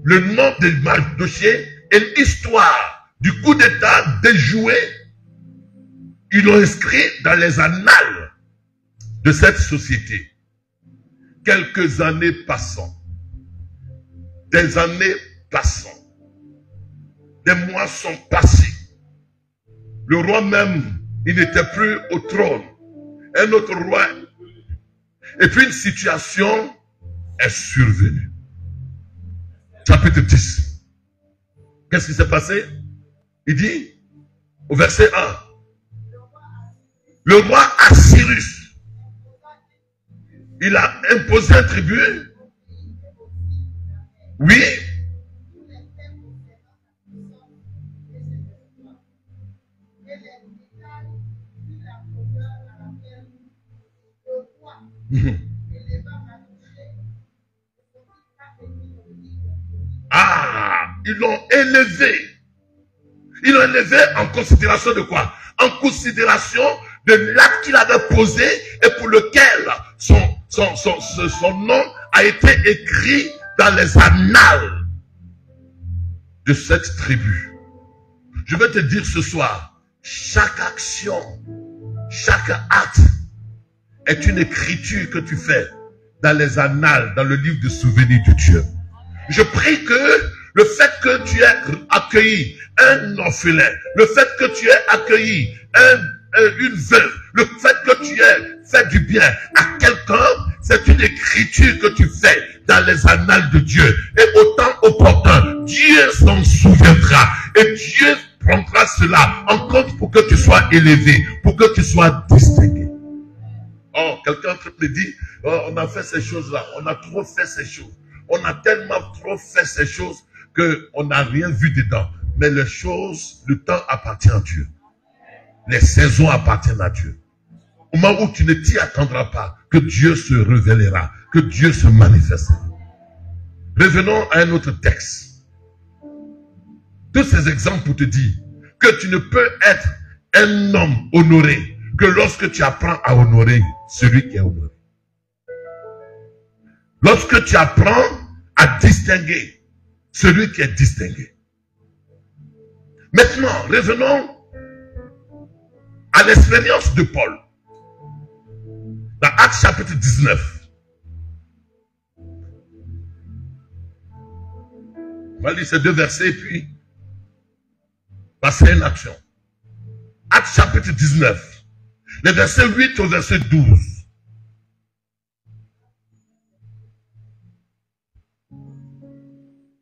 Speaker 1: le nom de Mardoché et l'histoire du coup d'État déjoué. Ils l'ont inscrit dans les annales de cette société. Quelques années passant, des années passant, des mois sont passés. Le roi même, il n'était plus au trône. Un autre roi. Et puis une situation est survenue. Chapitre 10. Qu'est-ce qui s'est passé? Il dit, au verset 1, le roi Assyrus, il a imposé un tribut. Oui. Ah, ils l'ont élevé. Ils l'ont élevé en considération de quoi? En considération de l'acte qu'il avait posé et pour lequel son nom a été écrit dans les annales de cette tribu. Je vais te dire ce soir, chaque action, chaque acte est une écriture que tu fais dans les annales, dans le livre de souvenirs de Dieu. Je prie que le fait que tu aies accueilli un orphelin, le fait que tu aies accueilli une veuve, le fait que tu aies fait du bien à quelqu'un, c'est une écriture que tu fais dans les annales de Dieu. Et au temps opportun, Dieu s'en souviendra. Et Dieu prendra cela en compte pour que tu sois élevé, pour que tu sois distingué. Oh, quelqu'un me dit, oh, on a fait ces choses-là, on a trop fait ces choses. On a tellement trop fait ces choses qu'on n'a rien vu dedans. Mais les choses, le temps appartient à Dieu. Les saisons appartiennent à Dieu. Au moment où tu ne t'y attendras pas, que Dieu se révélera, que Dieu se manifestera. Revenons à un autre texte. Tous ces exemples pour te dire que tu ne peux être un homme honoré que lorsque tu apprends à honorer celui qui est honoré. Lorsque tu apprends à distinguer celui qui est distingué. Maintenant, revenons à l'expérience de Paul. Dans Actes chapitre 19. On va lire ces 2 versets et puis passer à une action. Actes chapitre 19. Les versets 8 au verset 12.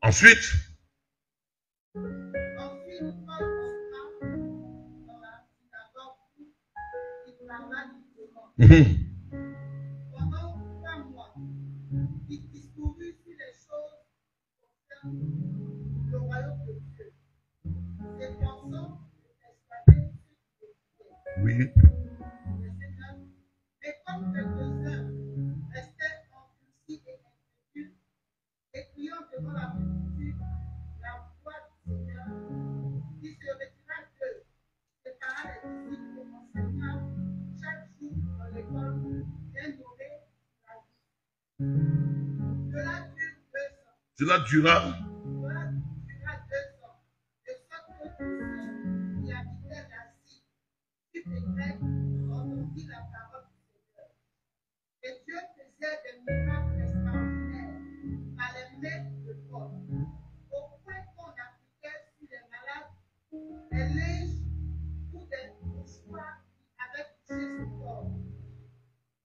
Speaker 1: Ensuite,
Speaker 2: pendant 3 mois, il discourut sur les choses concernant le royaume de Dieu, s'efforçant de persuader ceux qui écoutaient.
Speaker 1: oui.
Speaker 2: Mais comme quelques-uns restaient endurcis et incrédules, et criant devant la multitude la voix du Seigneur, il se retira d'eux, sépara les disciples et enseigna chaque jour dans l'école bien nommée la vie. Cela dura 2 ans. De sorte que tous ceux qui habitaient l'Asie, Juifs et Grecs, entendirent la parole du Seigneur. Et Dieu faisait des miracles extraordinaires par les mains de Paul, au point qu'on appliquait sur les malades des linges ou des mouchoirs qui avaient touché son corps.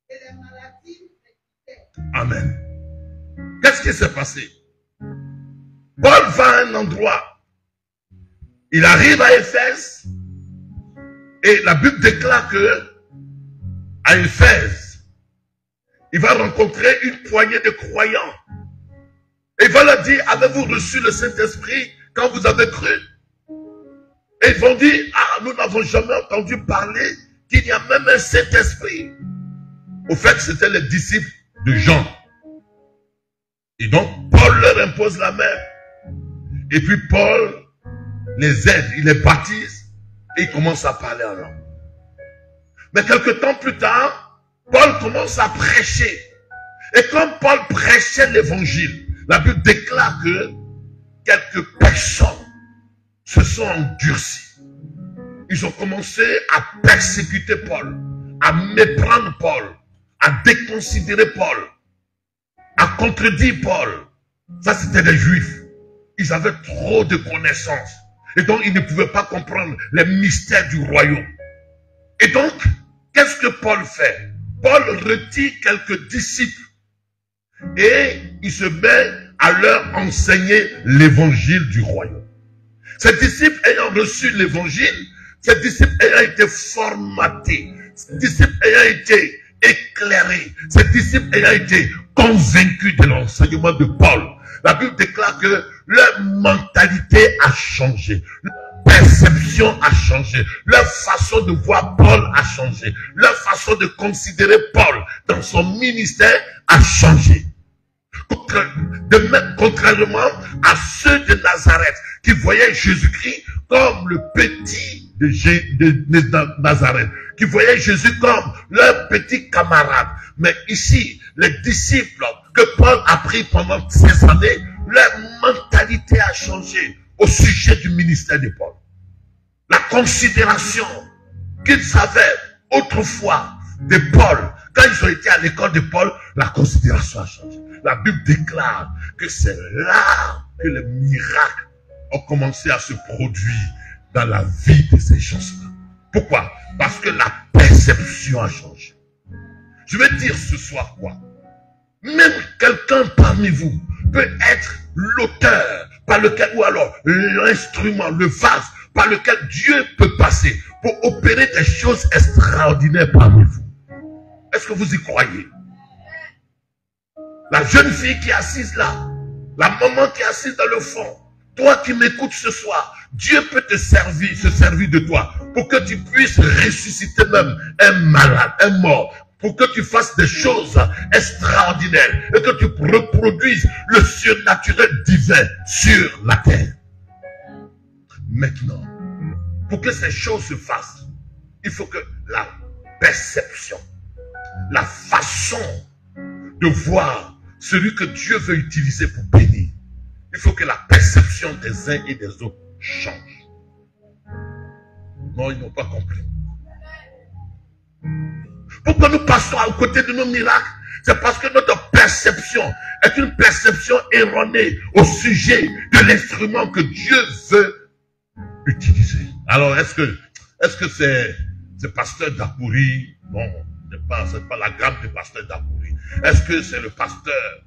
Speaker 2: Et les maladies les quittaient.
Speaker 1: Amen. Qu'est-ce qui s'est passé? Paul va à un endroit. Il arrive à Éphèse. Et la Bible déclare que à Éphèse, il va rencontrer une poignée de croyants. Et il va leur dire, avez-vous reçu le Saint-Esprit quand vous avez cru? Et ils vont dire, ah, nous n'avons jamais entendu parler qu'il y a même un Saint-Esprit. Au fait, c'était les disciples de Jean. Et donc, Paul leur impose la main. Et puis Paul les aide, il les baptise et il commence à parler en langue. Mais quelque temps plus tard, Paul commence à prêcher. Et comme Paul prêchait l'évangile, la Bible déclare que quelques personnes se sont endurcies. Ils ont commencé à persécuter Paul, à méprendre Paul, à déconsidérer Paul, à contredire Paul. Ça, c'était des Juifs. Ils avaient trop de connaissances. Et donc, ils ne pouvaient pas comprendre les mystères du royaume. Et donc, qu'est-ce que Paul fait? Paul retire quelques disciples et il se met à leur enseigner l'évangile du royaume. Ces disciples ayant reçu l'évangile, ces disciples ayant été formatés, ces disciples ayant été éclairés, ces disciples ayant été convaincus de l'enseignement de Paul, la Bible déclare que leur mentalité a changé, leur perception a changé, leur façon de voir Paul a changé, leur façon de considérer Paul dans son ministère a changé. Contrairement à ceux de Nazareth qui voyaient Jésus-Christ comme le petit de Nazareth, qui voyaient Jésus comme leur petit camarade. Mais ici, les disciples que Paul a pris pendant ces années, leur mentalité a changé au sujet du ministère de Paul. La considération qu'ils avaient autrefois de Paul, quand ils ont été à l'école de Paul, la considération a changé. La Bible déclare que c'est là que les miracles ont commencé à se produire dans la vie de ces gens-là. Pourquoi? Parce que la perception a changé. Je vais dire ce soir quoi? Même quelqu'un parmi vous peut être l'auteur par lequel, ou alors l'instrument, le vase par lequel Dieu peut passer pour opérer des choses extraordinaires parmi vous. Est-ce que vous y croyez? La jeune fille qui est assise là, la maman qui est assise dans le fond, toi qui m'écoutes ce soir, Dieu peut te servir, se servir de toi pour que tu puisses ressusciter même un malade, un mort, pour que tu fasses des choses extraordinaires et que tu reproduises le surnaturel divin sur la terre. Maintenant, pour que ces choses se fassent, il faut que la perception, la façon de voir celui que Dieu veut utiliser pour bénir, il faut que la perception des uns et des autres change. Non, ils n'ont pas compris. Pourquoi nous passons à côté de nos miracles? C'est parce que notre perception est une perception erronée au sujet de l'instrument que Dieu veut utiliser. Alors, est-ce que c'est pasteur Dapouri? Non, c'est pas la gamme du pasteur Dapouri. Est-ce que c'est le pasteur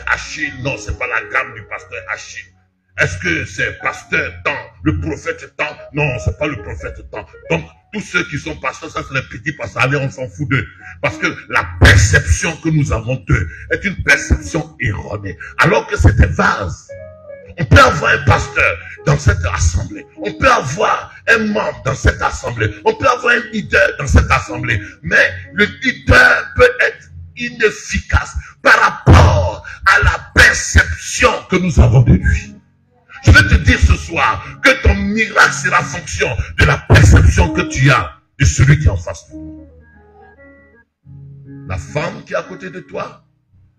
Speaker 1: Achille? Non, c'est pas la gamme du pasteur Achille. Est-ce que c'est pasteur Tant, le prophète Tant? Non, c'est pas le prophète Tant. Donc, tous ceux qui sont pasteurs, ça c'est les petits pasteurs, allez, on s'en fout d'eux. Parce que la perception que nous avons d'eux est une perception erronée. Alors que c'est des vases. On peut avoir un pasteur dans cette assemblée. On peut avoir un membre dans cette assemblée. On peut avoir un leader dans cette assemblée. Mais le leader peut être inefficace par rapport à la perception que nous avons de lui. Je vais te dire ce soir que ton miracle sera fonction de la perception que tu as de celui qui est en face de toi. La femme qui est à côté de toi,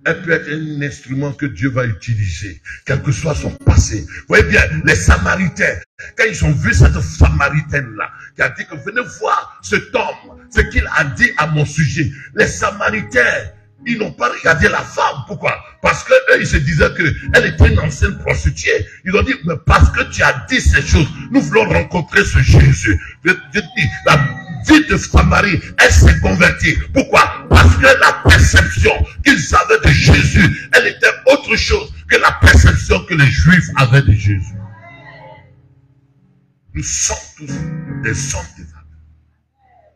Speaker 1: elle peut être un instrument que Dieu va utiliser, quel que soit son passé. Vous voyez bien, les Samaritains, quand ils ont vu cette Samaritaine-là, qui a dit que venez voir cet homme, ce qu'il a dit à mon sujet. Les Samaritains, ils n'ont pas regardé la femme. Pourquoi? Parce que eux, ils se disaient qu'elle était une ancienne prostituée. Ils ont dit, mais parce que tu as dit ces choses, nous voulons rencontrer ce Jésus. Je dis, la vie de Samarie, elle s'est convertie. Pourquoi? Parce que la perception qu'ils avaient de Jésus, elle était autre chose que la perception que les Juifs avaient de Jésus. Nous sommes tous des hommes de valeur.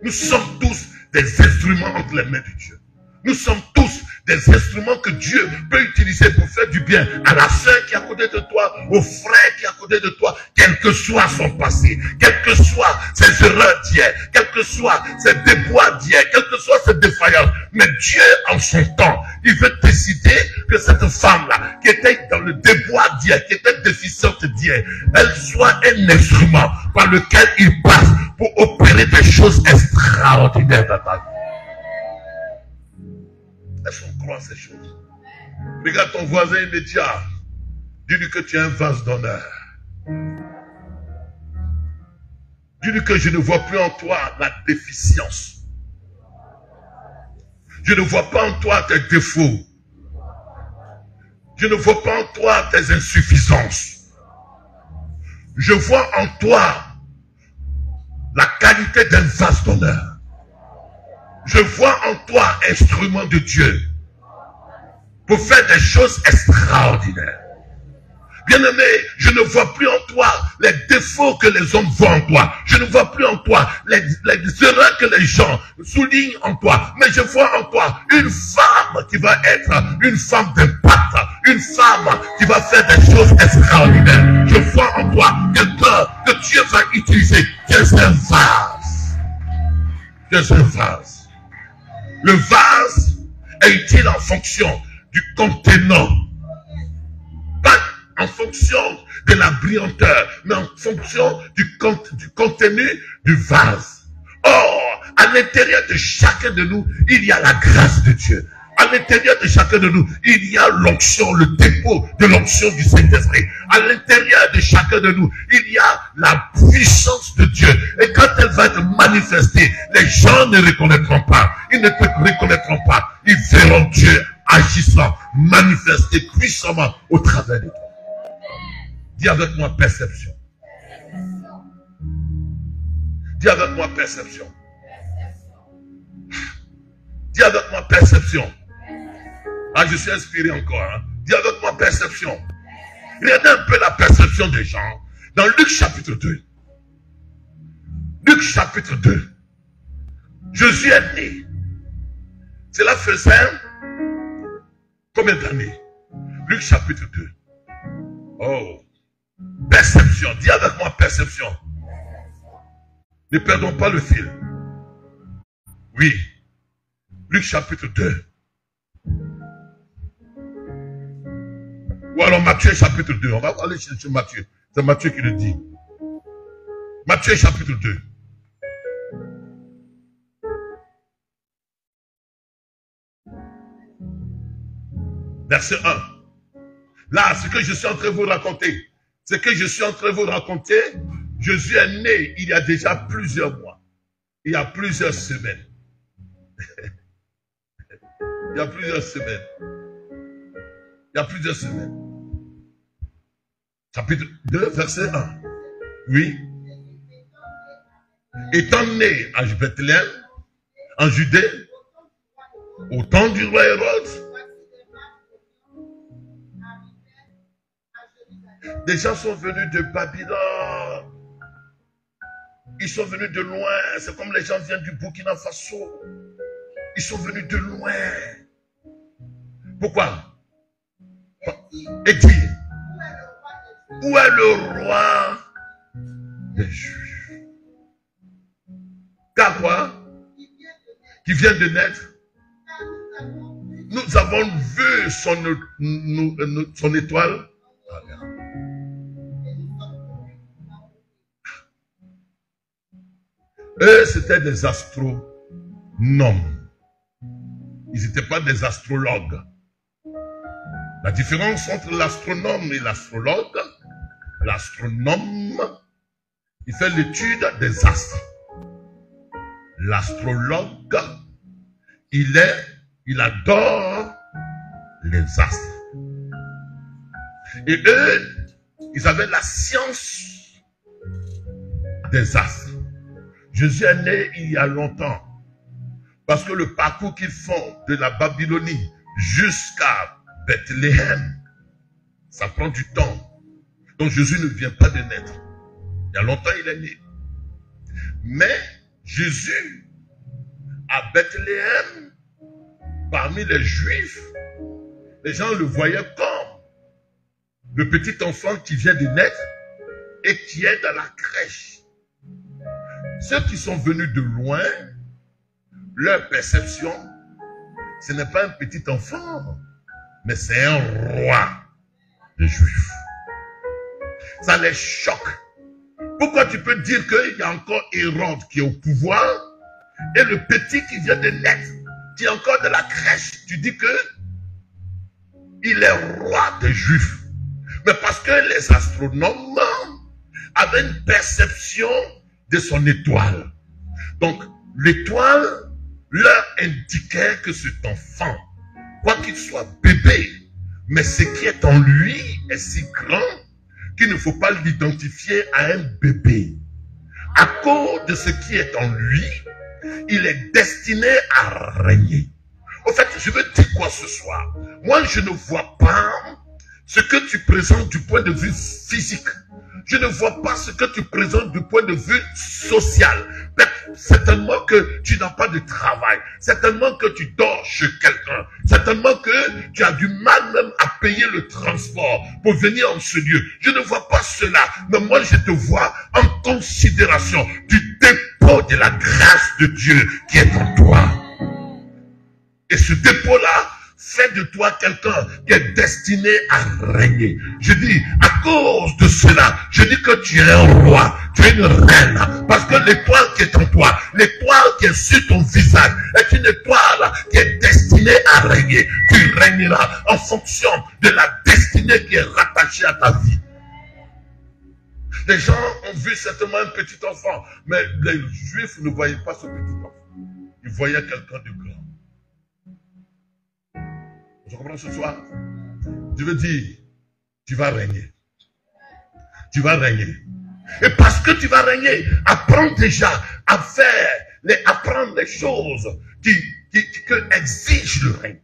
Speaker 1: Nous sommes tous des instruments entre les mains de Dieu. Nous sommes tous des instruments que Dieu peut utiliser pour faire du bien à la sœur qui est à côté de toi, au frère qui est à côté de toi, quel que soit son passé, quelles que soient ses erreurs d'hier, quels que soient ses déboires d'hier, quelles que soient ses défaillances. Mais Dieu, en son temps, il veut décider que cette femme-là, qui était dans le déboire d'hier, qui était déficiente d'hier, elle soit un instrument par lequel il passe pour opérer des choses extraordinaires dans ta vie. Est-ce qu'on croit ces choses? Regarde ton voisin immédiat. Dis-lui que tu es un vase d'honneur. Dis-lui que je ne vois plus en toi la déficience. Je ne vois pas en toi tes défauts. Je ne vois pas en toi tes insuffisances. Je vois en toi la qualité d'un vase d'honneur. Je vois en toi instrument de Dieu pour faire des choses extraordinaires. Bien-aimé, je ne vois plus en toi les défauts que les hommes voient en toi. Je ne vois plus en toi les erreurs que les gens soulignent en toi. Mais je vois en toi une femme qui va être une femme d'impact. Une femme qui va faire des choses extraordinaires. Je vois en toi quelqu'un que Dieu va utiliser. Tu es un vase. Tu es un vase. Le vase est utile en fonction du contenant. Pas en fonction de la brillanteur, mais en fonction du contenu du vase. Or, à l'intérieur de chacun de nous, il y a la grâce de Dieu. À l'intérieur de chacun de nous, il y a l'onction, le dépôt de l'onction du Saint-Esprit. À l'intérieur de chacun de nous, il y a la puissance de Dieu. Et quand elle va être manifestée, les gens ne reconnaîtront pas. Ils ne te reconnaîtront pas. Ils verront Dieu agissant, manifesté puissamment au travers de toi. Dis avec moi perception. Dis avec moi perception. Dis avec moi perception. Ah, je suis inspiré encore. Hein. Dis avec moi perception. Regardez un peu la perception des gens. Dans Luc chapitre 2. Luc chapitre 2. Jésus est né. Cela faisait combien d'années? Luc chapitre 2. Oh. Perception. Dis avec moi perception. Ne perdons pas le fil. Oui. Luc chapitre 2. Ou alors Matthieu chapitre 2. On va aller chercher Matthieu. C'est Matthieu qui le dit. Matthieu chapitre 2. Verset 1. Là, ce que je suis en train de vous raconter, Jésus est né il y a déjà plusieurs mois. Il y a plusieurs semaines. Il y a plusieurs semaines. Chapitre 2, verset 1. Oui. Étant né à Bethléem, en Judée, au temps du roi Hérode, des gens sont venus de Babylone. Ils sont venus de loin. C'est comme les gens viennent du Burkina Faso. Ils sont venus de loin. Pourquoi? Et dit, où est le roi des Juifs? Car quoi? Qui vient de naître. Nous avons vu son étoile. Eux, c'était des astronomes. Ils n'étaient pas des astrologues. La différence entre l'astronome et l'astrologue, l'astronome, il fait l'étude des astres. L'astrologue, il adore les astres. Et eux, ils avaient la science des astres. Jésus est né il y a longtemps. Parce que le parcours qu'ils font de la Babylonie jusqu'à Bethléem, ça prend du temps. Donc Jésus ne vient pas de naître. Il y a longtemps il est né. Mais Jésus, à Bethléem, parmi les Juifs, les gens le voyaient comme le petit enfant qui vient de naître et qui est dans la crèche. Ceux qui sont venus de loin, leur perception, ce n'est pas un petit enfant, mais c'est un roi des Juifs. Ça les choque. Pourquoi tu peux dire qu'il y a encore Hérode qui est au pouvoir et le petit qui vient de naître, qui est encore de la crèche, tu dis que il est roi des Juifs. Mais parce que les astronomes avaient une perception de son étoile. Donc, l'étoile leur indiquait que cet enfant, quoi qu'il soit bébé, mais ce qui est en lui est si grand qu'il ne faut pas l'identifier à un bébé. À cause de ce qui est en lui, il est destiné à régner. Au fait, je veux dire quoi ce soir? Moi, je ne vois pas ce que tu présentes du point de vue physique. Je ne vois pas ce que tu présentes du point de vue social. Certainement que tu n'as pas de travail. Certainement que tu dors chez quelqu'un. Certainement que tu as du mal même à payer le transport pour venir en ce lieu. Je ne vois pas cela. Mais moi, je te vois en considération du dépôt de la grâce de Dieu qui est en toi. Et ce dépôt-là fait de toi quelqu'un qui est destiné à régner. Je dis, à cause de cela, je dis que tu es un roi, tu es une reine, parce que l'étoile qui est en toi, l'étoile qui est sur ton visage, est une étoile qui est destinée à régner. Tu régneras en fonction de la destinée qui est rattachée à ta vie. Les gens ont vu certainement un petit enfant, mais les Juifs ne voyaient pas ce petit enfant. Ils voyaient quelqu'un de grand. Vous comprenez ce soir? Je veux dire, tu vas régner. Tu vas régner. Et parce que tu vas régner, apprends déjà à faire, apprendre les choses que exige le règne.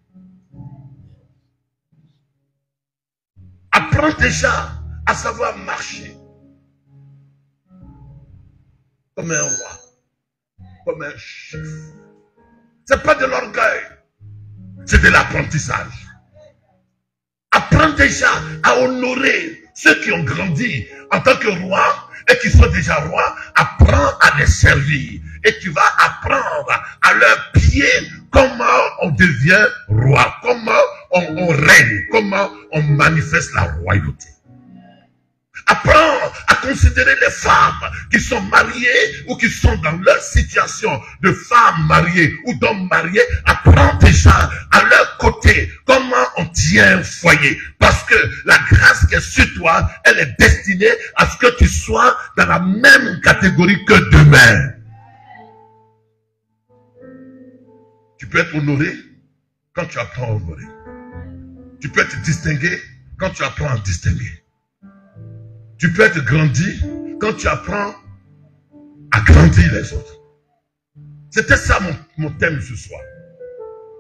Speaker 1: Apprends déjà à savoir marcher comme un roi, comme un chef. C'est pas de l'orgueil, c'est de l'apprentissage. Apprends déjà à honorer ceux qui ont grandi en tant que roi et qui sont déjà rois. Apprends à les servir et tu vas apprendre à leurs pieds comment on devient roi, comment on règne, comment on manifeste la royauté. Apprends à considérer les femmes qui sont mariées ou qui sont dans leur situation de femmes mariées ou d'hommes mariés. Apprends déjà à leur côté comment on tient un foyer. Parce que la grâce qui est sur toi, elle est destinée à ce que tu sois dans la même catégorie que demain. Tu peux être honoré quand tu apprends à honorer. Tu peux être distingué quand tu apprends à distinguer. Tu peux être grandi quand tu apprends à grandir les autres. C'était ça mon thème ce soir.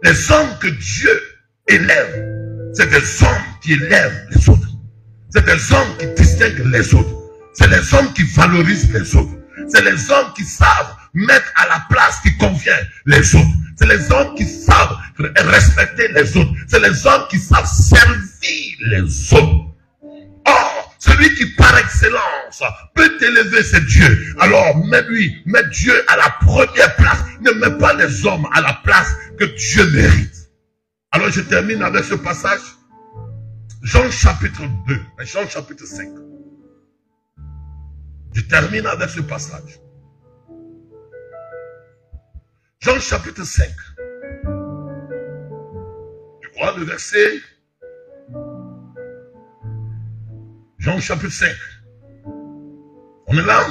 Speaker 1: Les hommes que Dieu élève, c'est des hommes qui élèvent les autres. C'est des hommes qui distinguent les autres. C'est les hommes qui valorisent les autres. C'est les hommes qui savent mettre à la place qui convient les autres. C'est les hommes qui savent respecter les autres. C'est les hommes qui savent servir les autres. Or, celui qui par excellence peut t'élever, c'est Dieu. Alors, mets Dieu à la première place. Ne mets pas les hommes à la place que Dieu mérite. Alors, je termine avec ce passage. Jean chapitre 2, Jean chapitre 5. Je termine avec ce passage. Jean chapitre 5. Je crois le verset. Jean chapitre 5. On est là?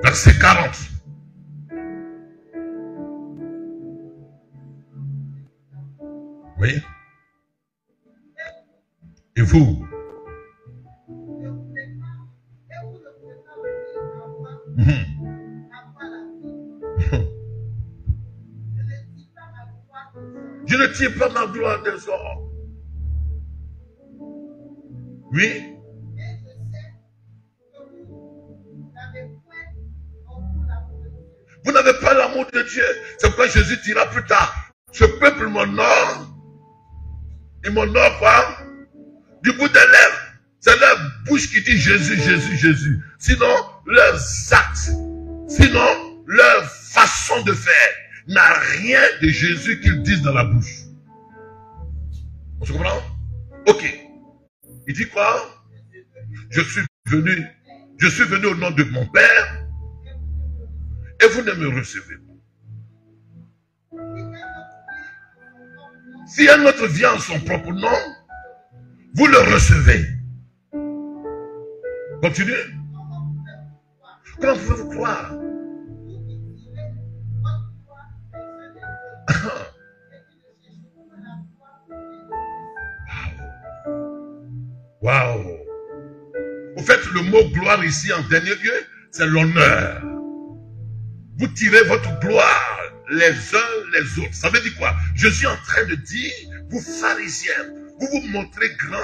Speaker 1: Verset 40. Oui. Et vous? Je ne tire pas ma gloire des hommes. Oui. Vous n'avez pas l'amour de Dieu. C'est pourquoi Jésus dira plus tard, ce peuple m'honore. Il m'honore quoi? Du bout des lèvres. C'est leur bouche qui dit Jésus, Jésus, Jésus. Sinon, leurs actes, sinon, leur façon de faire n'a rien de Jésus qu'ils disent dans la bouche. On se comprend? Ok. Il dit quoi? Je suis venu au nom de mon Père et vous ne me recevez pas. Si un autre vient en son propre nom, vous le recevez. Continue. Comment pouvez-vous croire? Waouh. Vous faites le mot gloire ici en dernier lieu, c'est l'honneur. Vous tirez votre gloire les uns les autres. Ça veut dire quoi? Je suis en train de dire, vous pharisiens, vous vous montrez grands.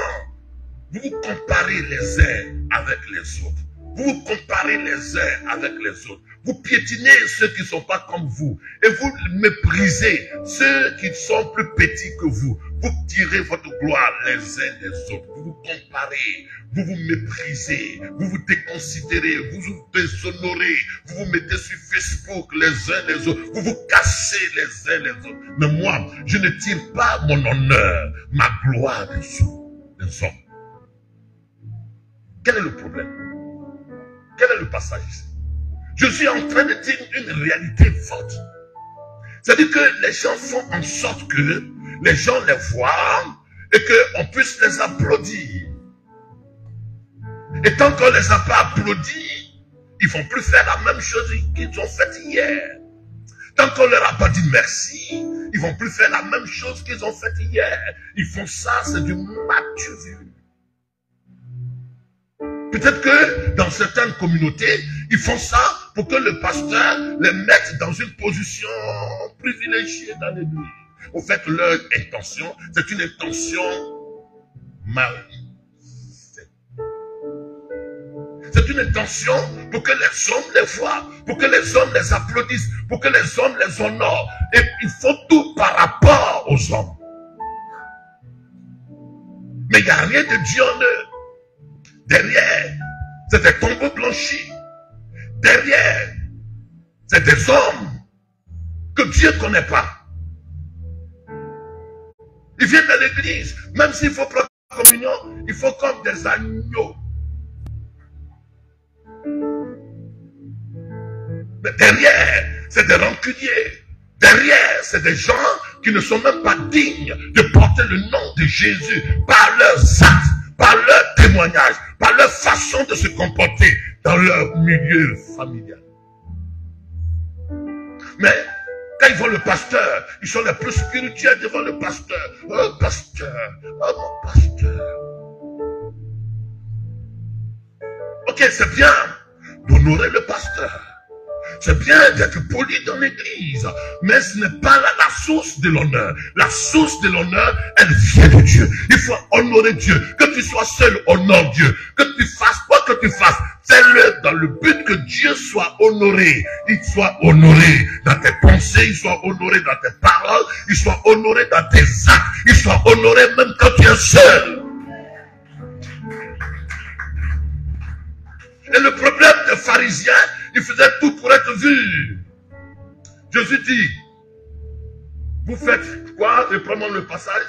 Speaker 1: Vous vous comparez les uns avec les autres. Vous vous comparez les uns avec les autres. Vous piétinez ceux qui ne sont pas comme vous. Et vous méprisez ceux qui sont plus petits que vous. Vous tirez votre gloire les uns des autres. Vous vous comparez. Vous vous méprisez. Vous vous déconsidérez. Vous vous déshonorez. Vous vous mettez sur Facebook les uns les autres. Vous vous cassez les uns les autres. Mais moi, je ne tire pas mon honneur, ma gloire des hommes. Quel est le problème? Quel est le passage ici? Je suis en train de dire une réalité forte. C'est-à-dire que les gens font en sorte que les gens les voient et qu'on puisse les applaudir. Et tant qu'on ne les a pas applaudis, ils ne vont plus faire la même chose qu'ils ont faite hier. Tant qu'on ne leur a pas dit merci, ils ne vont plus faire la même chose qu'ils ont faite hier. Ils font ça, c'est du matu vu. Peut-être que dans certaines communautés, ils font ça pour que le pasteur les mette dans une position privilégiée dans l'église. Au fait, leur intention, c'est une intention malsaine. C'est une intention pour que les hommes les voient, pour que les hommes les applaudissent, pour que les hommes les honorent. Et ils font tout par rapport aux hommes. Mais il n'y a rien de Dieu en eux. Derrière, c'est des tombeaux blanchis. Derrière, c'est des hommes que Dieu ne connaît pas. Ils viennent à l'église, même s'il faut prendre la communion, il faut comme des agneaux. Mais derrière, c'est des rancuniers. Derrière, c'est des gens qui ne sont même pas dignes de porter le nom de Jésus par leurs actes, par leur témoignage, par leur façon de se comporter dans leur milieu familial. Mais quand ils voient le pasteur, ils sont les plus spirituels devant le pasteur. Oh pasteur, oh mon pasteur. Ok, c'est bien d'honorer le pasteur. C'est bien d'être poli dans l'église, mais ce n'est pas là la source de l'honneur. La source de l'honneur, elle vient de Dieu. Il faut honorer Dieu. Que tu sois seul, honore Dieu. Que tu fasses, quoi que tu fasses, fais-le dans le but que Dieu soit honoré. Il soit honoré dans tes pensées, il soit honoré dans tes paroles, il soit honoré dans tes actes, il soit honoré même quand tu es seul. Et le problème des pharisiens, ils faisaient tout pour être vus. Jésus dit, vous faites quoi? Reprenons le passage.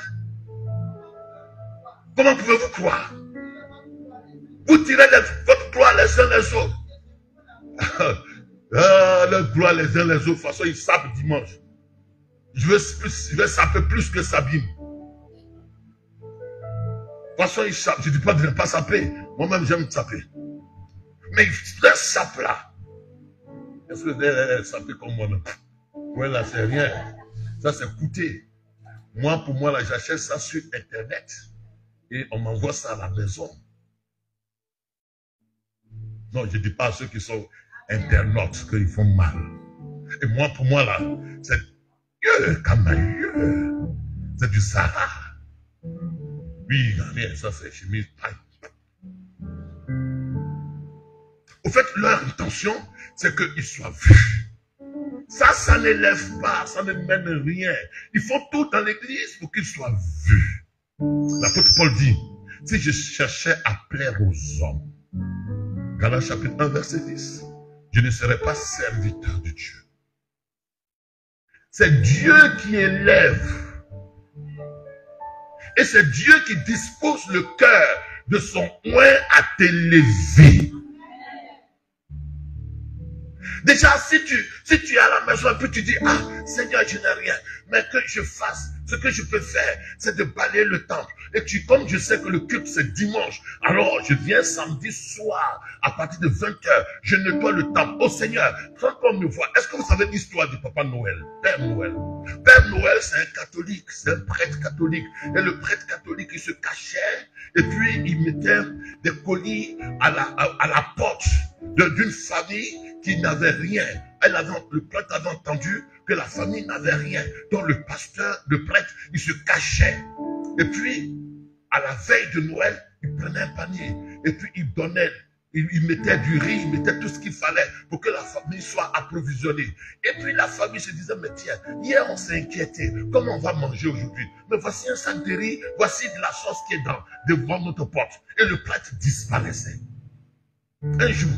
Speaker 1: Comment pouvez-vous croire? Vous tirez votre gloire les uns les autres. Leur gloire les uns les autres. De toute façon, ils sapent dimanche. Je vais saper plus que Sabine. De toute façon, ils sapent. Je ne dis pas de ne pas saper. Moi-même, j'aime saper. Mais ils sapent là. Est-ce que vous avez sapé comme moi-même? Ouais, là, c'est rien. Ça, c'est coûté. Moi, pour moi, là, j'achète ça sur Internet. Et on m'envoie ça à la maison. Non, je ne dis pas à ceux qui sont internautes qu'ils font mal. Et moi, pour moi, là, c'est c'est du Sahara. Oui, rien, ça, c'est chemise taille. Au fait, leur intention, c'est qu'ils soient vus. Ça n'élève pas, ça ne mène rien. Ils font tout dans l'église pour qu'ils soient vus. L'apôtre Paul dit, si je cherchais à plaire aux hommes, Galates chapitre 1, verset 10, je ne serais pas serviteur de Dieu. C'est Dieu qui élève. Et c'est Dieu qui dispose le cœur de son oint à t'élever. Déjà, si tu es à la maison et puis tu dis, ah, Seigneur, je n'ai rien, mais que je fasse, ce que je peux faire, c'est de balayer le temple. Et comme je sais que le culte c'est dimanche, alors je viens samedi soir, à partir de 20h, je nettoie le temple. Oh Seigneur, quand on me voit, est-ce que vous savez l'histoire du Papa Noël, Père Noël? Père Noël, c'est un catholique, c'est un prêtre catholique. Et le prêtre catholique, il se cachait, et puis il mettait des colis à la porte d'une famille qui n'avait rien. Le prêtre avait entendu que la famille n'avait rien. Donc le pasteur, le prêtre, il se cachait. Et puis, à la veille de Noël, il prenait un panier. Et puis, il donnait Il mettait du riz, il mettait tout ce qu'il fallait pour que la famille soit approvisionnée. Et puis la famille se disait, mais tiens, hier on s'est inquiété, comment on va manger aujourd'hui? Mais voici un sac de riz, voici de la sauce qui est devant notre porte. Et le prêtre disparaissait. Un jour,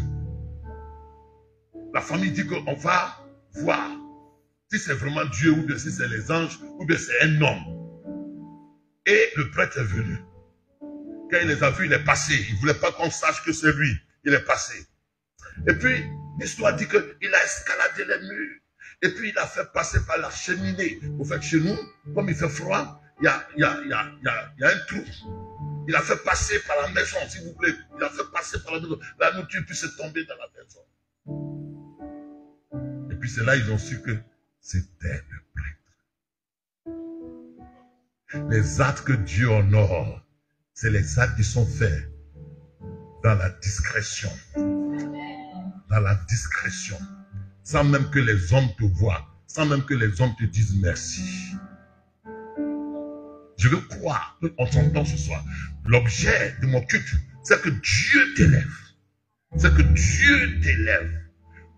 Speaker 1: la famille dit qu'on va voir si c'est vraiment Dieu ou bien si c'est les anges ou bien c'est un homme. Et le prêtre est venu. Quand il les a vus, il est passé. Il ne voulait pas qu'on sache que c'est lui. Il est passé. Et puis, l'histoire dit qu'il a escaladé les murs. Et puis, il a fait passer par la cheminée. Au fait, chez nous, comme il fait froid, il y a un trou. Il a fait passer par la maison, si vous voulez. Il a fait passer par la maison. La nourriture puisse tomber dans la maison. Et puis, c'est là qu'ils ont su que c'était le prêtre. Les actes que Dieu honore, c'est les actes qui sont faits dans la discrétion. Dans la discrétion. Sans même que les hommes te voient. Sans même que les hommes te disent merci. Je veux croire qu'on s'entend ce soir. L'objet de mon culte, c'est que Dieu t'élève. C'est que Dieu t'élève.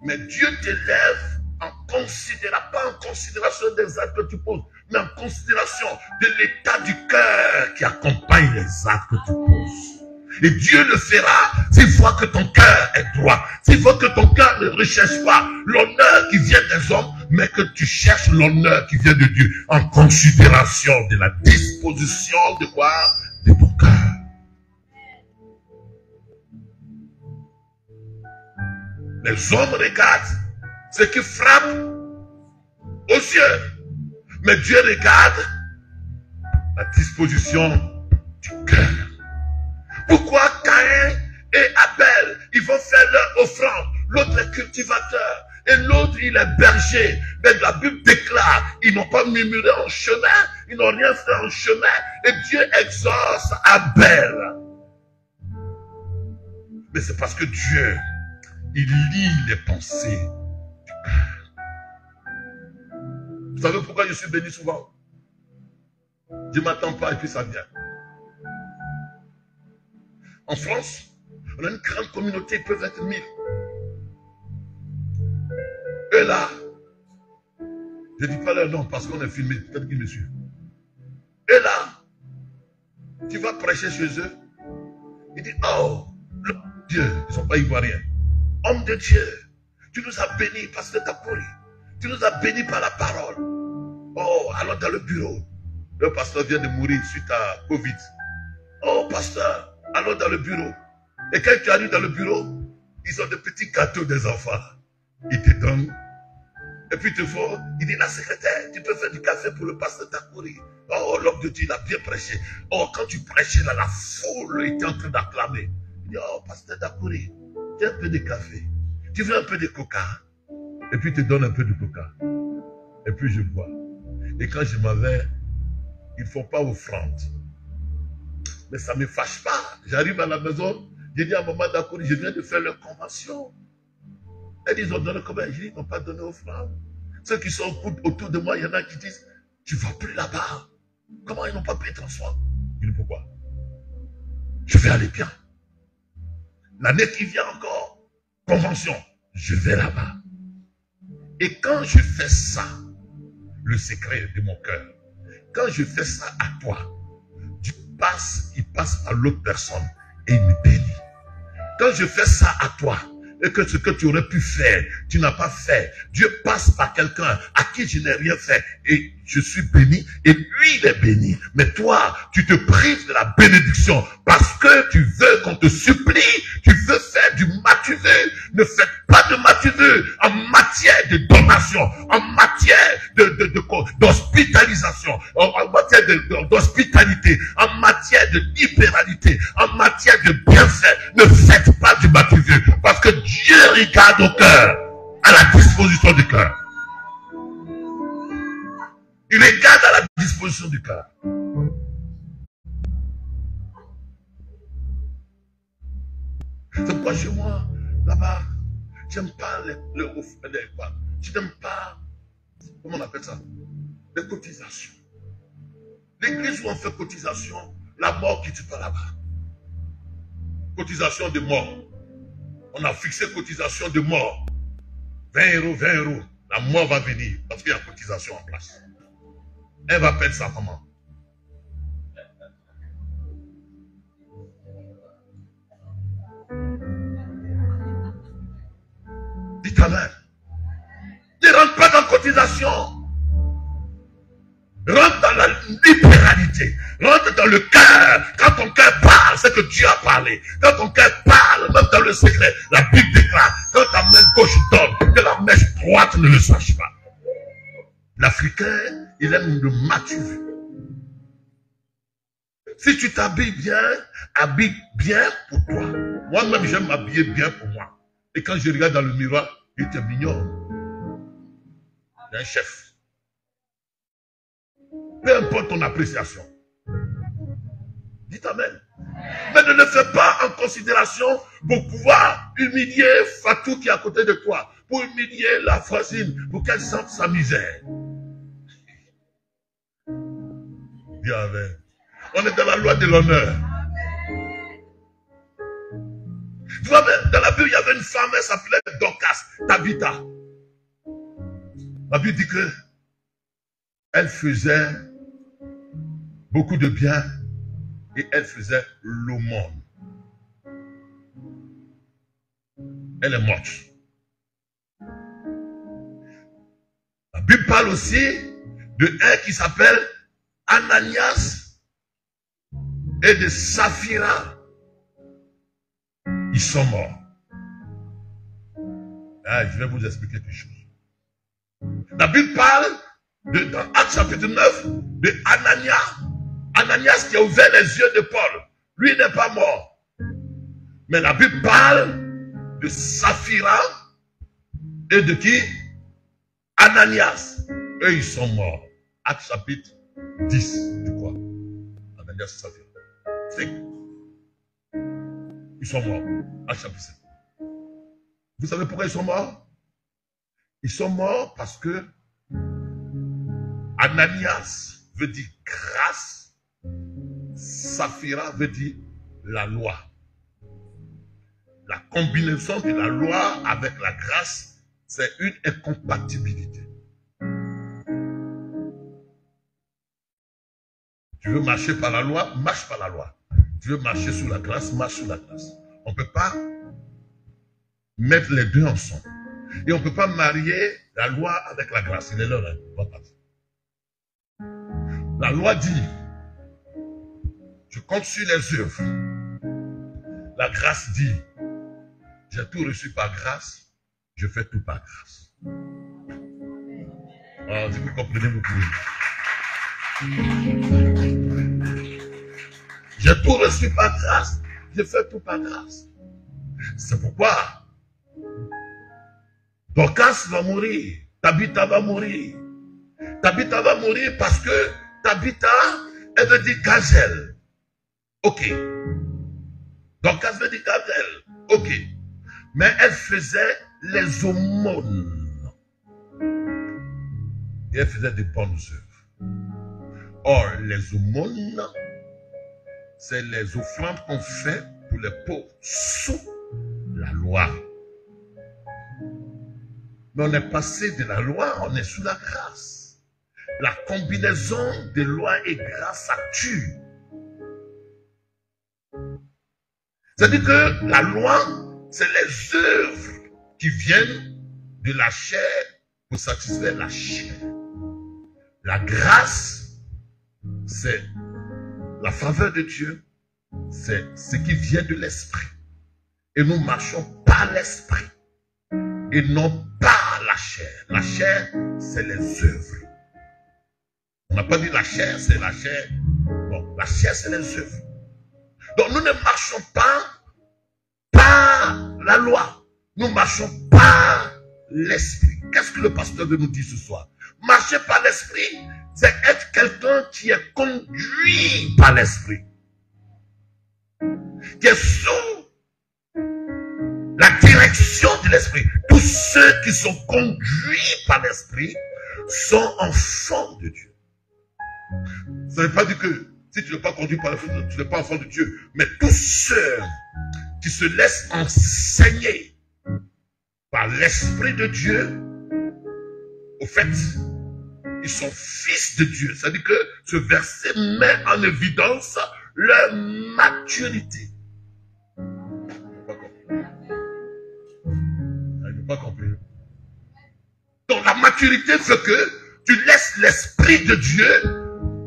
Speaker 1: Mais Dieu t'élève pas en considération des actes que tu poses, mais en considération de l'état du cœur qui accompagne les actes que tu poses. Et Dieu le fera s'il voit que ton cœur est droit, s'il voit que ton cœur ne recherche pas l'honneur qui vient des hommes, mais que tu cherches l'honneur qui vient de Dieu, en considération de la disposition de quoi? De ton cœur. Les hommes regardent ce qui frappe aux yeux. Mais Dieu regarde la disposition du cœur. Pourquoi Caïn et Abel, ils vont faire leur offrande? L'autre est cultivateur et l'autre il est berger. Mais la Bible déclare, ils n'ont pas murmuré en chemin, ils n'ont rien fait en chemin. Et Dieu exauce Abel. Mais c'est parce que Dieu, il lit les pensées du cœur. Vous savez pourquoi je suis béni souvent? Je ne m'attends pas et puis ça vient. En France, on a une grande communauté, ils peuvent être 1000. Et là, je ne dis pas leur nom parce qu'on est filmé, peut-être qu'ils me suivent. Et là, tu vas prêcher chez eux, ils disent, oh, Dieu, ils ne sont pas ivoiriens. Homme de Dieu, tu nous as bénis parce que tu as pourri. Tu nous as bénis par la parole. Oh, allons dans le bureau. Le pasteur vient de mourir suite à Covid. Oh, pasteur, allons dans le bureau. Et quand tu arrives dans le bureau, ils ont des petits gâteaux des enfants. Ils te donnent. Et puis tu vois, il dit, la secrétaire, tu peux faire du café pour le pasteur Takouri. Oh, l'homme de Dieu, il a bien prêché. Oh, quand tu prêchais là, la foule était en train d'acclamer. Il dit, oh, pasteur Takouri, tu as un peu de café. Tu veux un peu de coca? Et puis il te donne un peu de coca. Et puis je bois. Et quand je m'en vais, ils ne font pas offrande. Mais ça ne me fâche pas. J'arrive à la maison, je dis à maman Takouri, je viens de faire leur convention. Elle dit, ils ont donné combien? Je dis, ils n'ont pas donné offrande. Ceux qui sont autour de moi, il y en a qui disent, tu ne vas plus là-bas. Comment ils n'ont pas payé ton soin? Je dis, pourquoi? Je vais aller bien. L'année qui vient encore, convention, je vais là-bas. Et quand je fais ça, le secret de mon cœur, quand je fais ça à toi, il passe à l'autre personne et il me bénit. Quand je fais ça à toi, et que ce que tu aurais pu faire, tu n'as pas fait, Dieu passe par quelqu'un à qui je n'ai rien fait, et je suis béni, et lui il est béni. Mais toi, tu te prives de la bénédiction, parce que tu veux qu'on te supplie, tu veux faire du matuveux. Ne faites pas de matuveux en matière de donation, en matière d'hospitalisation, en matière d'hospitalité, en matière de libéralité, en matière de bienfait. Ne faites pas du matuveux, parce que Dieu regarde au cœur, à la disposition du cœur. Il regarde à la disposition du cœur. C'est pourquoi chez moi, là-bas, j'aime pas je n'aime pas, comment on appelle ça, les cotisations. L'église où on fait cotisation, la mort qui tue pas là-bas. Cotisation de mort. On a fixé cotisation de mort. 20 euros, 20 euros. La mort va venir parce qu'il y a cotisation en place. Elle va perdre sa maman. Dites amen. Ne rentre pas dans la cotisation. Rentre dans la libéralité. Rentre dans le cœur. Quand ton cœur parle, c'est que Dieu a parlé. Quand ton cœur parle, même dans le secret, la Bible déclare, quand ta main gauche donne, que la main droite ne le sache pas. L'Africain, il aime le matu. Si tu t'habilles bien, habille bien pour toi. Moi-même, j'aime m'habiller bien pour moi. Et quand je regarde dans le miroir, il était mignon. Il y a un chef. Peu importe ton appréciation. Dites amen. Mais ne le fais pas en considération pour pouvoir humilier Fatou qui est à côté de toi. Pour humilier la voisine, pour qu'elle sente sa misère. Dis amen. On est dans la loi de l'honneur. Tu vois, dans la Bible, il y avait une femme, elle s'appelait Dorcas, Tabitha. La Bible dit que elle faisait beaucoup de bien et elle faisait l'aumône. Elle est morte. La Bible parle aussi de un qui s'appelle Ananias et de Saphira. Ils sont morts. Ah, je vais vous expliquer quelque chose. La Bible parle, dans Actes chapitre 9, de Ananias. Ananias qui a ouvert les yeux de Paul. Lui n'est pas mort. Mais la Bible parle de Saphira et de qui? Ananias. Eux, ils sont morts. Actes chapitre 10, je crois. Ananias et Saphira. Ils sont morts. Actes chapitre 7. Vous savez pourquoi ils sont morts? Ils sont morts parce que Ananias veut dire grâce, Saphira veut dire la loi. La combinaison de la loi avec la grâce, c'est une incompatibilité. Tu veux marcher par la loi, marche par la loi. Tu veux marcher sous la grâce, marche sous la grâce. On ne peut pas mettre les deux ensemble. Et on ne peut pas marier la loi avec la grâce. Il est là, hein. La loi dit, je compte sur les œuvres. La grâce dit, j'ai tout reçu par grâce, je fais tout par grâce. Alors, si vous comprenez, vous pouvez. J'ai tout reçu par grâce, je fais tout par grâce. C'est pourquoi Dorcas va mourir, Tabitha va mourir. Tabitha va mourir parce que Tabitha, elle veut dire gazelle. Ok. Dorcas veut dire gazelle. Ok. Mais elle faisait les aumônes. Et elle faisait des bonnes œuvres. Or, les aumônes, c'est les offrandes qu'on fait pour les pauvres sous la loi. Mais on est passé de la loi, on est sous la grâce. La combinaison de loi et grâce, ça tue. C'est-à-dire que la loi, c'est les œuvres qui viennent de la chair pour satisfaire la chair. La grâce, c'est la faveur de Dieu, c'est ce qui vient de l'esprit. Et nous marchons par l'esprit et non par la chair. La chair, c'est les œuvres. On n'a pas dit la chair, c'est la chair. Bon, la chair, c'est les œuvres. Donc nous ne marchons pas par la loi. Nous marchons par l'esprit. Qu'est-ce que le pasteur veut nous dire ce soir? Marcher par l'esprit, c'est être quelqu'un qui est conduit par l'esprit. Qui est sous la direction de l'esprit. Tous ceux qui sont conduits par l'esprit sont enfants de Dieu. Ça ne veut pas dire que si tu n'es pas conduit par l'esprit, tu n'es pas enfant de Dieu. Mais tous ceux qui se laissent enseigner par l'Esprit de Dieu, au fait, ils sont fils de Dieu. C'est-à-dire que ce verset met en évidence leur maturité. Je n'ai pas compris. Donc la maturité fait que tu laisses l'Esprit de Dieu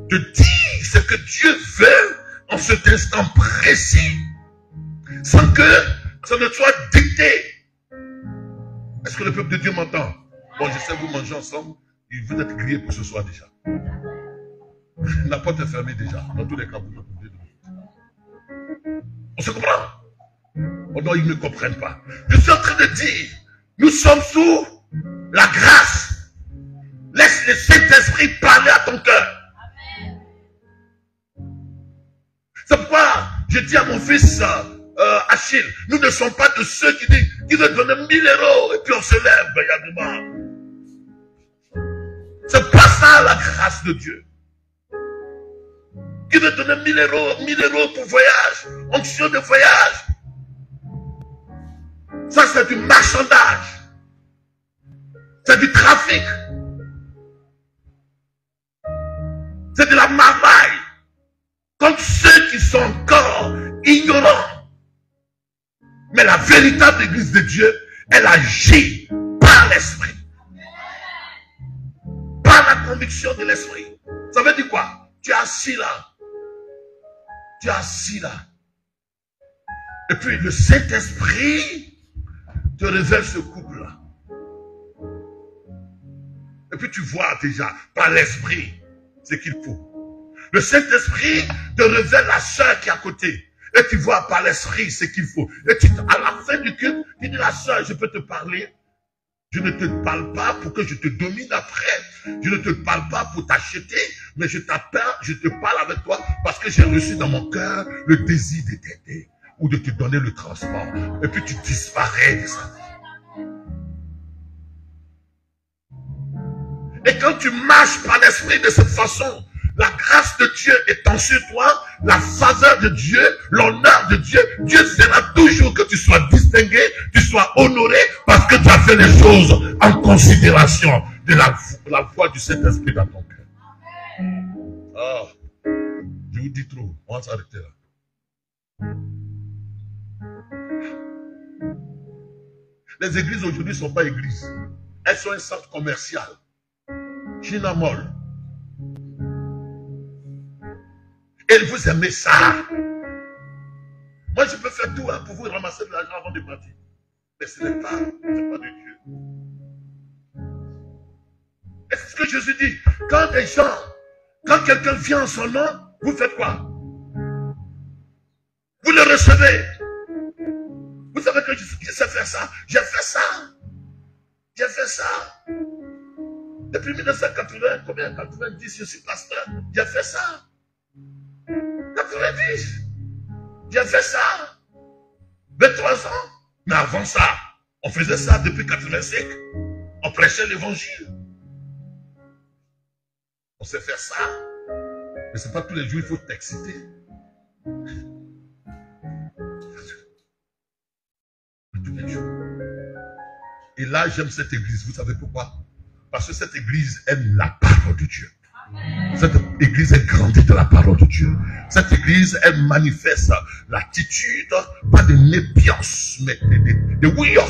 Speaker 1: te dire ce que Dieu veut en cet instant précis, sans que ça ne soit dicté. Est-ce que le peuple de Dieu m'entend? Bon, je sais, vous mangez ensemble, il veut être grillé pour ce soir déjà. La porte est fermée déjà. Dans tous les cas, vous ne pouvez pas. On se comprend? Oh non, ils ne comprennent pas. Je suis en train de dire, nous sommes sous la grâce. Laisse le Saint-Esprit parler à ton cœur. C'est pourquoi je dis à mon fils Achille, nous ne sommes pas de ceux qui disent qu'il veut donner 1000 € et puis on se lève, il y a du mal. C'est pas ça la grâce de Dieu. Qui veut donner 1000 € pour voyage, onction de voyage. Ça c'est du marchandage. C'est du trafic. C'est de la marmaille. Comme ceux qui sont encore ignorants. Mais la véritable église de Dieu, elle agit par l'esprit. Par la conviction de l'esprit. Ça veut dire quoi? Tu es assis là. Tu es assis là. Et puis le Saint-Esprit te révèle ce couple-là. Et puis tu vois déjà par l'esprit ce qu'il faut. Le Saint-Esprit te révèle la sœur qui est à côté. Et tu vois par l'esprit ce qu'il faut. Et tu, à la fin du culte, tu dis, la sœur, je peux te parler. Je ne te parle pas pour que je te domine après. Je ne te parle pas pour t'acheter, mais je t'appelle, je te parle avec toi parce que j'ai reçu dans mon cœur le désir de t'aider ou de te donner le transport. Et puis tu disparais de ça. Et quand tu marches par l'esprit de cette façon, la grâce de Dieu étant sur toi, la faveur de Dieu, l'honneur de Dieu, Dieu fera toujours que tu sois distingué, tu sois honoré parce que tu as fait les choses en considération de la voix du Saint-Esprit dans ton cœur. Oh, je vous dis trop, on va s'arrêter là. Les églises aujourd'hui ne sont pas églises. Elles sont un centre commercial. Chinamol. Et vous aimez ça. Moi, je peux faire tout pour vous ramasser de l'argent avant de partir. Mais ce n'est pas de Dieu. Et c'est ce que Jésus dit. Quand des gens, quand quelqu'un vient en son nom, vous faites quoi? Vous le recevez. Vous savez que je sais faire ça. J'ai fait ça. J'ai fait ça. Depuis 1980, combien? 90, je suis pasteur. J'ai fait ça. 90. J'ai fait ça. 23 ans. Mais avant ça, on faisait ça depuis 85. On prêchait l'évangile. On sait faire ça. Mais ce n'est pas tous les jours, il faut t'exciter. Tous les jours. Et là, j'aime cette église. Vous savez pourquoi? Parce que cette église aime la parole de Dieu. Cette église est grandie de la parole de Dieu. Cette église, elle manifeste l'attitude, pas de népios, mais de ouios.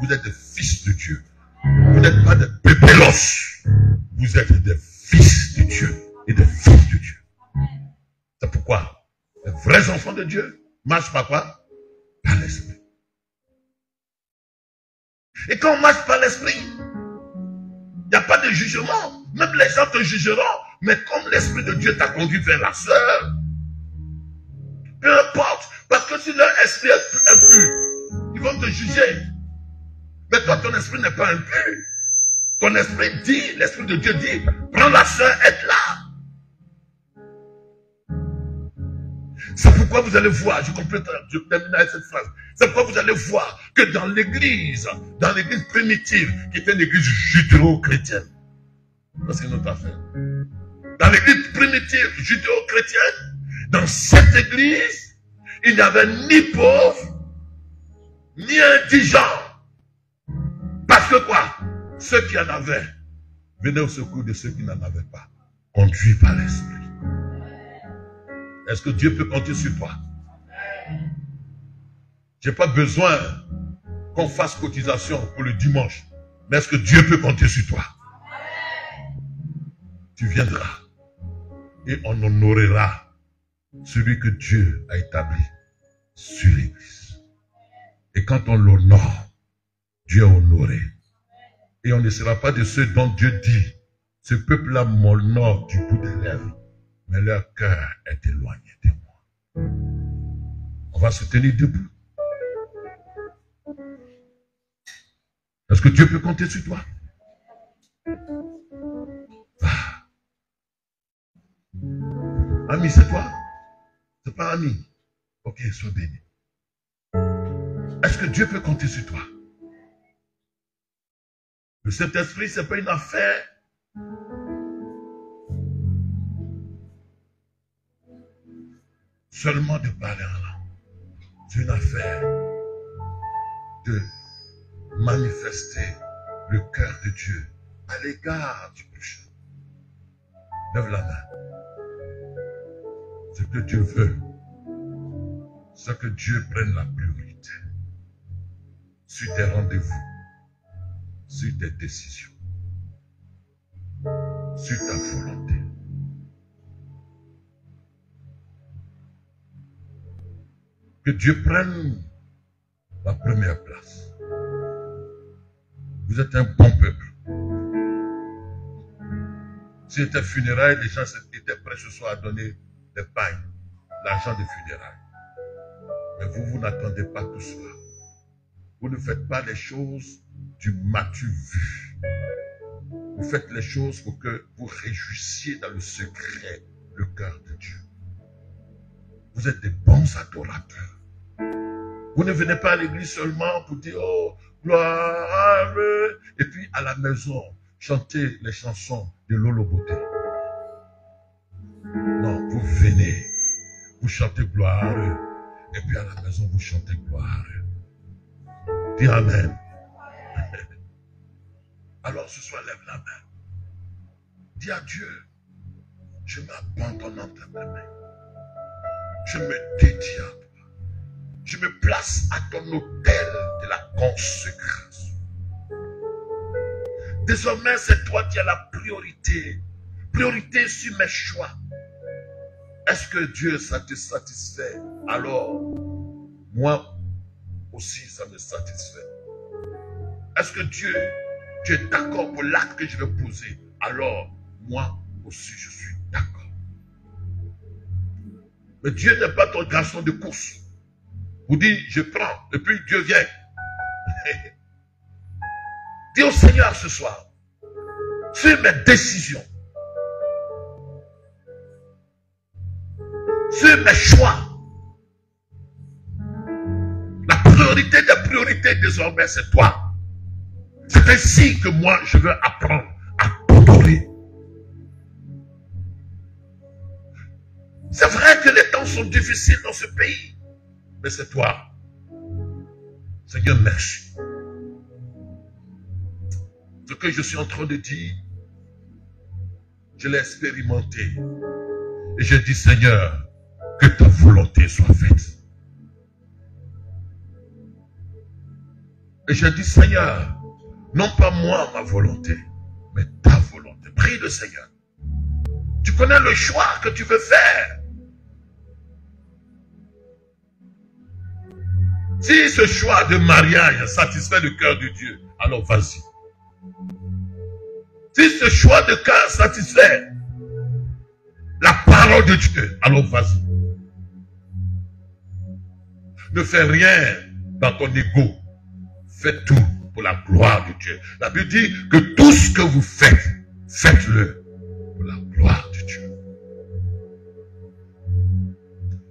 Speaker 1: Vous êtes des fils de Dieu. Vous n'êtes pas des bébelos. Vous êtes des fils de Dieu et des filles de Dieu. C'est pourquoi les vrais enfants de Dieu marchent par quoi? Par l'esprit. Et quand on marche par l'esprit, il n'y a pas de jugement. Même les gens te jugeront. Mais comme l'Esprit de Dieu t'a conduit vers la sœur, peu importe. Parce que si leur esprit est impur, ils vont te juger. Mais toi, ton esprit n'est pas impur. Ton esprit dit, l'Esprit de Dieu dit, prends la sœur, aide-la. C'est pourquoi vous allez voir, je termine avec cette phrase. C'est pourquoi vous allez voir que dans l'église primitive, qui était une église judéo-chrétienne, ça c'est une autre affaire. Dans l'église primitive judéo-chrétienne, dans cette église, Il n'y avait ni pauvre, ni indigent. Parce que quoi? Ceux qui en avaient venaient au secours de ceux qui n'en avaient pas. Conduits par l'Esprit. Est-ce que Dieu peut compter sur toi? Je n'ai pas besoin qu'on fasse cotisation pour le dimanche. Mais est-ce que Dieu peut compter sur toi? Tu viendras et on honorera celui que Dieu a établi sur l'Église. Et quand on l'honore, Dieu est honoré. Et on ne sera pas de ceux dont Dieu dit, ce peuple-là m'honore du bout des lèvres, mais leur cœur est éloigné de moi. On va se tenir debout. Est-ce que Dieu peut compter sur toi? Ah. Ami, c'est toi? C'est pas ami? Ok, sois béni. Est-ce que Dieu peut compter sur toi? Le Saint-Esprit, ce n'est pas une affaire seulement de parler en langue. C'est une affaire de manifester le cœur de Dieu à l'égard du prochain. Lève la main. Ce que Dieu veut, c'est que Dieu prenne la priorité sur tes rendez-vous, sur tes décisions, sur ta volonté. Que Dieu prenne la première place. Vous êtes un bon peuple. Si c'était funérailles, les gens étaient prêts ce soir à donner des pains, l'argent de funérailles. Mais vous n'attendez pas tout cela. Vous ne faites pas les choses du m'as-tu vu. Vous faites les choses pour que vous réjouissiez dans le secret le cœur de Dieu. Vous êtes des bons adorateurs. Vous ne venez pas à l'église seulement pour dire « Oh, gloire » et puis à la maison, chanter les chansons de Lolo Beauté. Non, vous venez, vous chantez « Gloire » et puis à la maison, vous chantez « Gloire ». Dis Amen. Alors ce soir, lève la main. Dis à Dieu, je m'abandonne entre tes mains. Je me dédie à toi. Je me place à ton autel de la consécration. Désormais, c'est toi qui as la priorité. Priorité sur mes choix. Est-ce que Dieu, ça te satisfait? Alors, moi aussi, ça me satisfait. Est-ce que Dieu, tu es d'accord pour l'acte que je vais poser? Alors, moi aussi, je suis d'accord. Mais Dieu n'est pas ton garçon de course. Vous dites, je prends, et puis Dieu vient. Dis au Seigneur ce soir, sur mes décisions, sur mes choix, la priorité des priorités désormais, c'est toi. C'est ainsi que moi, je veux apprendre à t'adorer. C'est vrai que les temps sont difficiles dans ce pays, mais c'est toi. Seigneur, merci. Ce que je suis en train de dire, je l'ai expérimenté. Et je dis, Seigneur, que ta volonté soit faite. Et je dis, Seigneur, non pas moi, ma volonté, mais ta volonté. Prie le Seigneur. Tu connais le choix que tu veux faire. Si ce choix de mariage satisfait le cœur de Dieu, alors vas-y. Si ce choix de cœur satisfait la parole de Dieu, alors vas-y. Ne fais rien dans ton ego. Fais tout pour la gloire de Dieu. La Bible dit que tout ce que vous faites, faites-le pour la gloire de Dieu.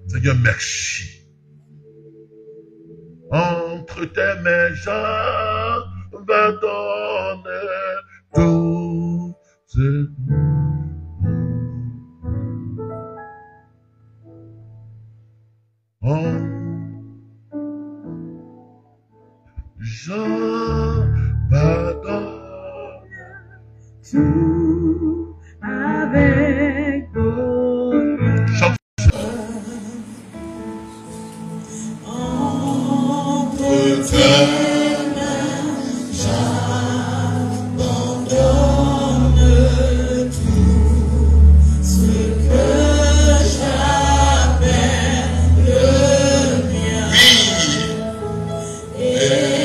Speaker 1: Seigneur, merci. Entre tes mains, je vais donner tout ce que j'abandonne
Speaker 3: tout avec bonheur.
Speaker 1: Chante.
Speaker 3: Entre tes mains, j'abandonne tout ce que j'appelle le mien. Et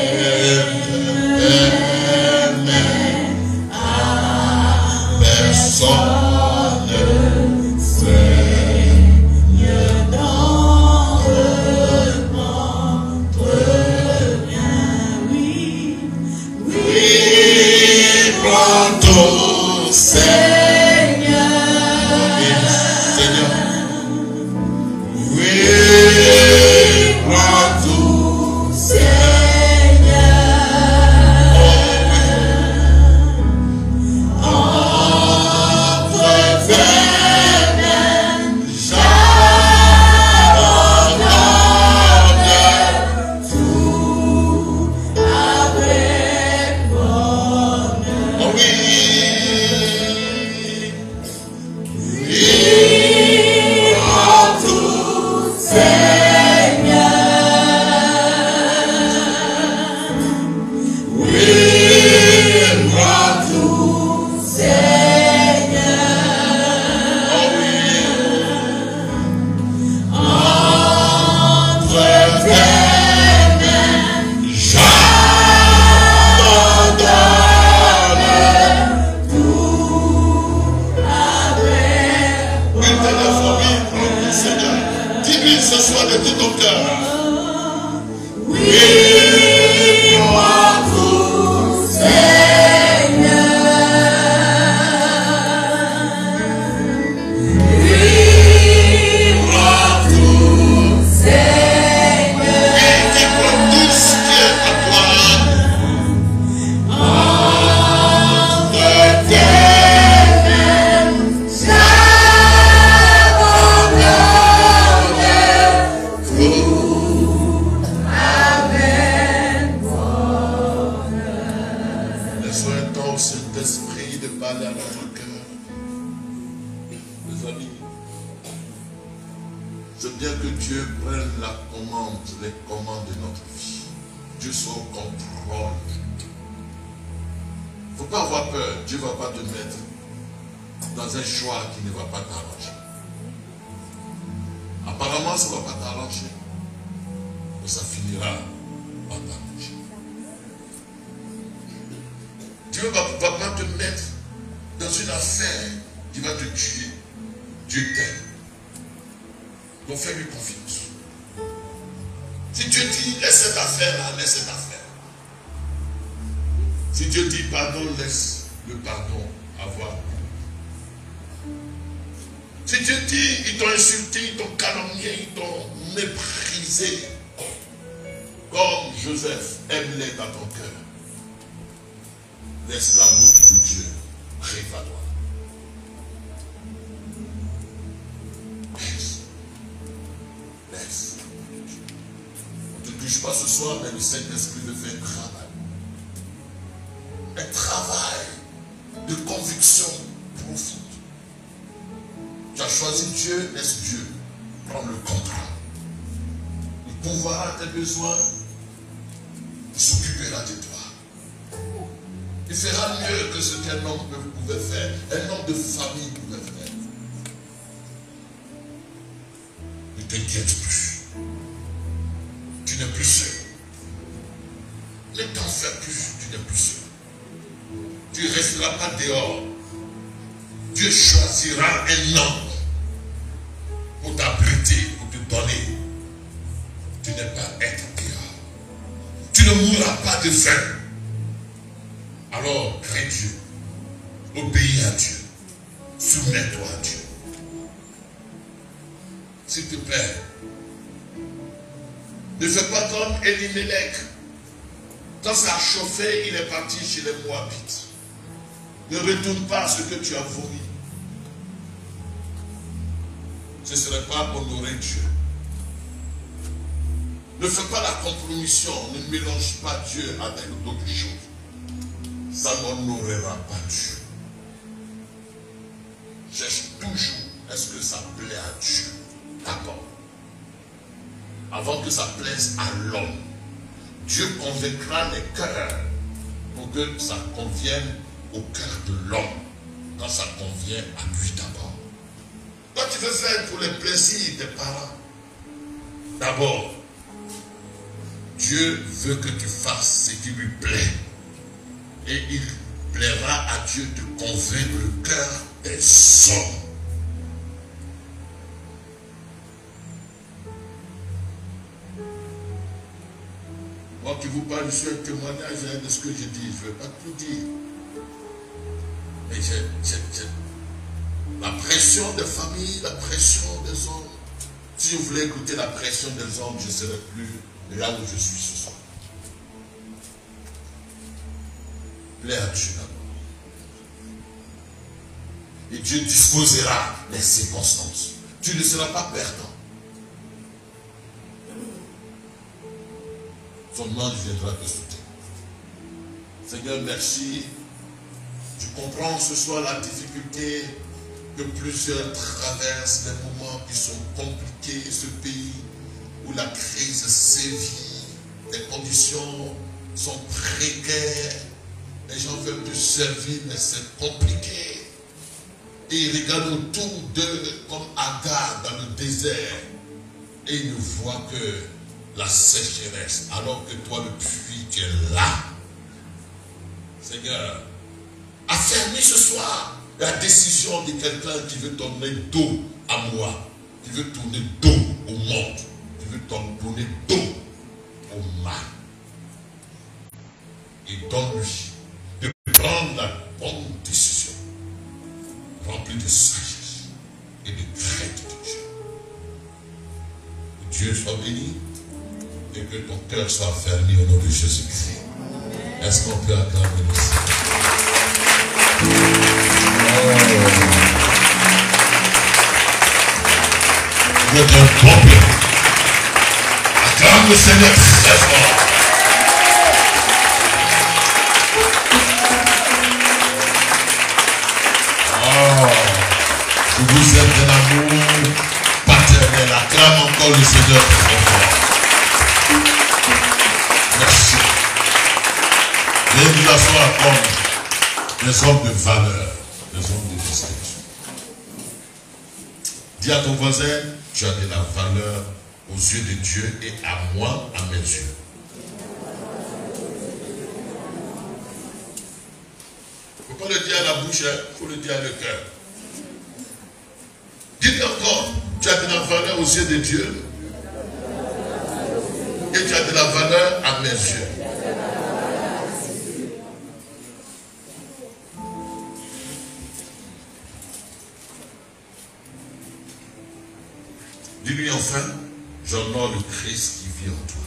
Speaker 1: Personne
Speaker 3: Seigneur, dans le ventre mien, oui, oui,
Speaker 1: prend tout
Speaker 3: Seigneur,
Speaker 1: Seigneur. Oui, prend tout
Speaker 3: Seigneur, entre tes mains, j'abandonne tout avec bonheur.
Speaker 1: Oh oui.
Speaker 3: Oui, prends tout, Seigneur. Oui, prends tout, Seigneur. Entre tes mains, j'abandonne tout avec
Speaker 1: Oui, Seigneur, famille, prends tout, Seigneur. Dis-lui ce soir de tout ton cœur.
Speaker 3: oui, prends tout, Seigneur. Oui, prends tout, Seigneur.
Speaker 1: Qui prend tout ce qui est à toi.
Speaker 3: Entre tes mains, j'abandonne tout avec bonheur.
Speaker 1: Laissons un temps au Saint-Esprit de parler à notre cœur. Mes amis, c'est bien que Dieu prenne la commande, les commandes de notre vie. Dieu soit au contrôle. Il ne faut pas avoir peur. Dieu ne va pas te mettre dans un choix qui ne va pas t'arranger. Apparemment, ça ne va pas t'arranger. Mais ça finira par t'arranger. Dieu ne va pas te mettre dans une affaire qui va te tuer. Dieu t'aime. Donc fais-lui confiance. Si Dieu dit laisse cette affaire-là, laisse cette affaire. Si Dieu dit pardon, laisse le pardon avoir. Si Dieu dit ils t'ont insulté, ils t'ont calomnié, ils t'ont méprisé, comme Joseph, aime-les dans ton cœur. Laisse l'amour de Dieu prévaloir. Laisse. Laisse. On ne te touche pas ce soir, mais le Saint-Esprit veut faire un travail. Un travail de conviction profonde. Tu as choisi Dieu, laisse Dieu prendre le contrôle. Il pourvoira tes besoins. Il s'occupera de toi. Il fera mieux que ce qu'un homme pouvait faire, un homme de famille pouvait faire. Ne t'inquiète plus. Tu n'es plus seul. Ne t'en fais plus, tu n'es plus seul. Tu ne resteras pas dehors. Dieu choisira un homme pour t'abriter, pour te donner. Tu n'es pas être dehors. Tu ne mourras pas de faim. Alors, crains Dieu, obéis à Dieu, soumets-toi à Dieu. S'il te plaît, ne fais pas comme Elimelech. Quand ça a chauffé, il est parti chez les Moabites. Ne retourne pas à ce que tu as vomi. Ce ne serait pas honorer Dieu. Ne fais pas la compromission, ne mélange pas Dieu avec d'autres choses. Ça n'honorera pas Dieu. Cherche toujours, est-ce que ça plaît à Dieu? D'abord. Avant que ça plaise à l'homme. Dieu convaincra les cœurs pour que ça convienne au cœur de l'homme. Quand ça convient à lui d'abord. Quand tu veux faire pour les plaisirs des parents, d'abord, Dieu veut que tu fasses ce qui lui plaît. Et il plaira à Dieu de convaincre le cœur des hommes. Moi qui vous parle, je suis un témoignage de ce que je dis. Je ne vais pas tout dire. Mais la pression des familles, la pression des hommes. Si je voulais écouter la pression des hommes, je ne serais plus là où je suis ce soir. Plaît à Dieu d'abord. Et Dieu disposera les circonstances. Tu ne seras pas perdant. Son nom viendra te soutenir. Seigneur, merci. Je comprends ce soir la difficulté que plusieurs traversent, les moments qui sont compliqués, ce pays où la crise sévit, les conditions sont précaires, les gens veulent te servir, mais c'est compliqué. Et ils regardent autour d'eux comme Agar dans le désert, et ils ne voient que la sécheresse, alors que toi, le puits, tu es là. Seigneur, affermis ce soir la décision de quelqu'un qui veut tourner dos à moi, qui veut tourner dos au monde, qui veut tourner dos au mal. Et donne-lui de prendre la bonne décision, remplie de sagesse et de crainte de Dieu. Que Dieu soit béni et que ton cœur soit fermé au nom de Jésus-Christ. Est-ce qu'on peut acclamer le Seigneur? Vous êtes un complet. Acclame le Seigneur très fort. Je vous aime d'un amour paternel. Acclame encore le Seigneur très fort. Merci. Veuillez nous asseoir comme des hommes de valeur, des hommes de distinction. Dis à ton voisin, tu as de la valeur aux yeux de Dieu et à moi, à mes yeux. Il ne faut pas le dire à la bouche, il faut le dire à le cœur. Dites encore, tu as de la valeur aux yeux de Dieu et tu as de la valeur à mes yeux. Dis-lui enfin, j'honore le Christ qui vit en toi.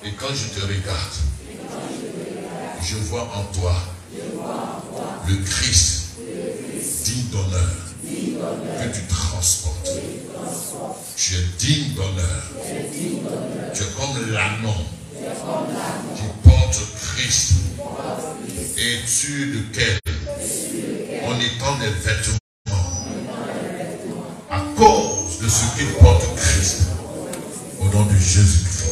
Speaker 1: Et quand je te regarde, je vois en toi le Christ digne d'honneur que tu transportes. Tu es digne d'honneur. Tu es comme l'agneau qui porte Christ et tu lequel on étend des vêtements à cause de ce qu'il porte Christ au nom de Jésus-Christ.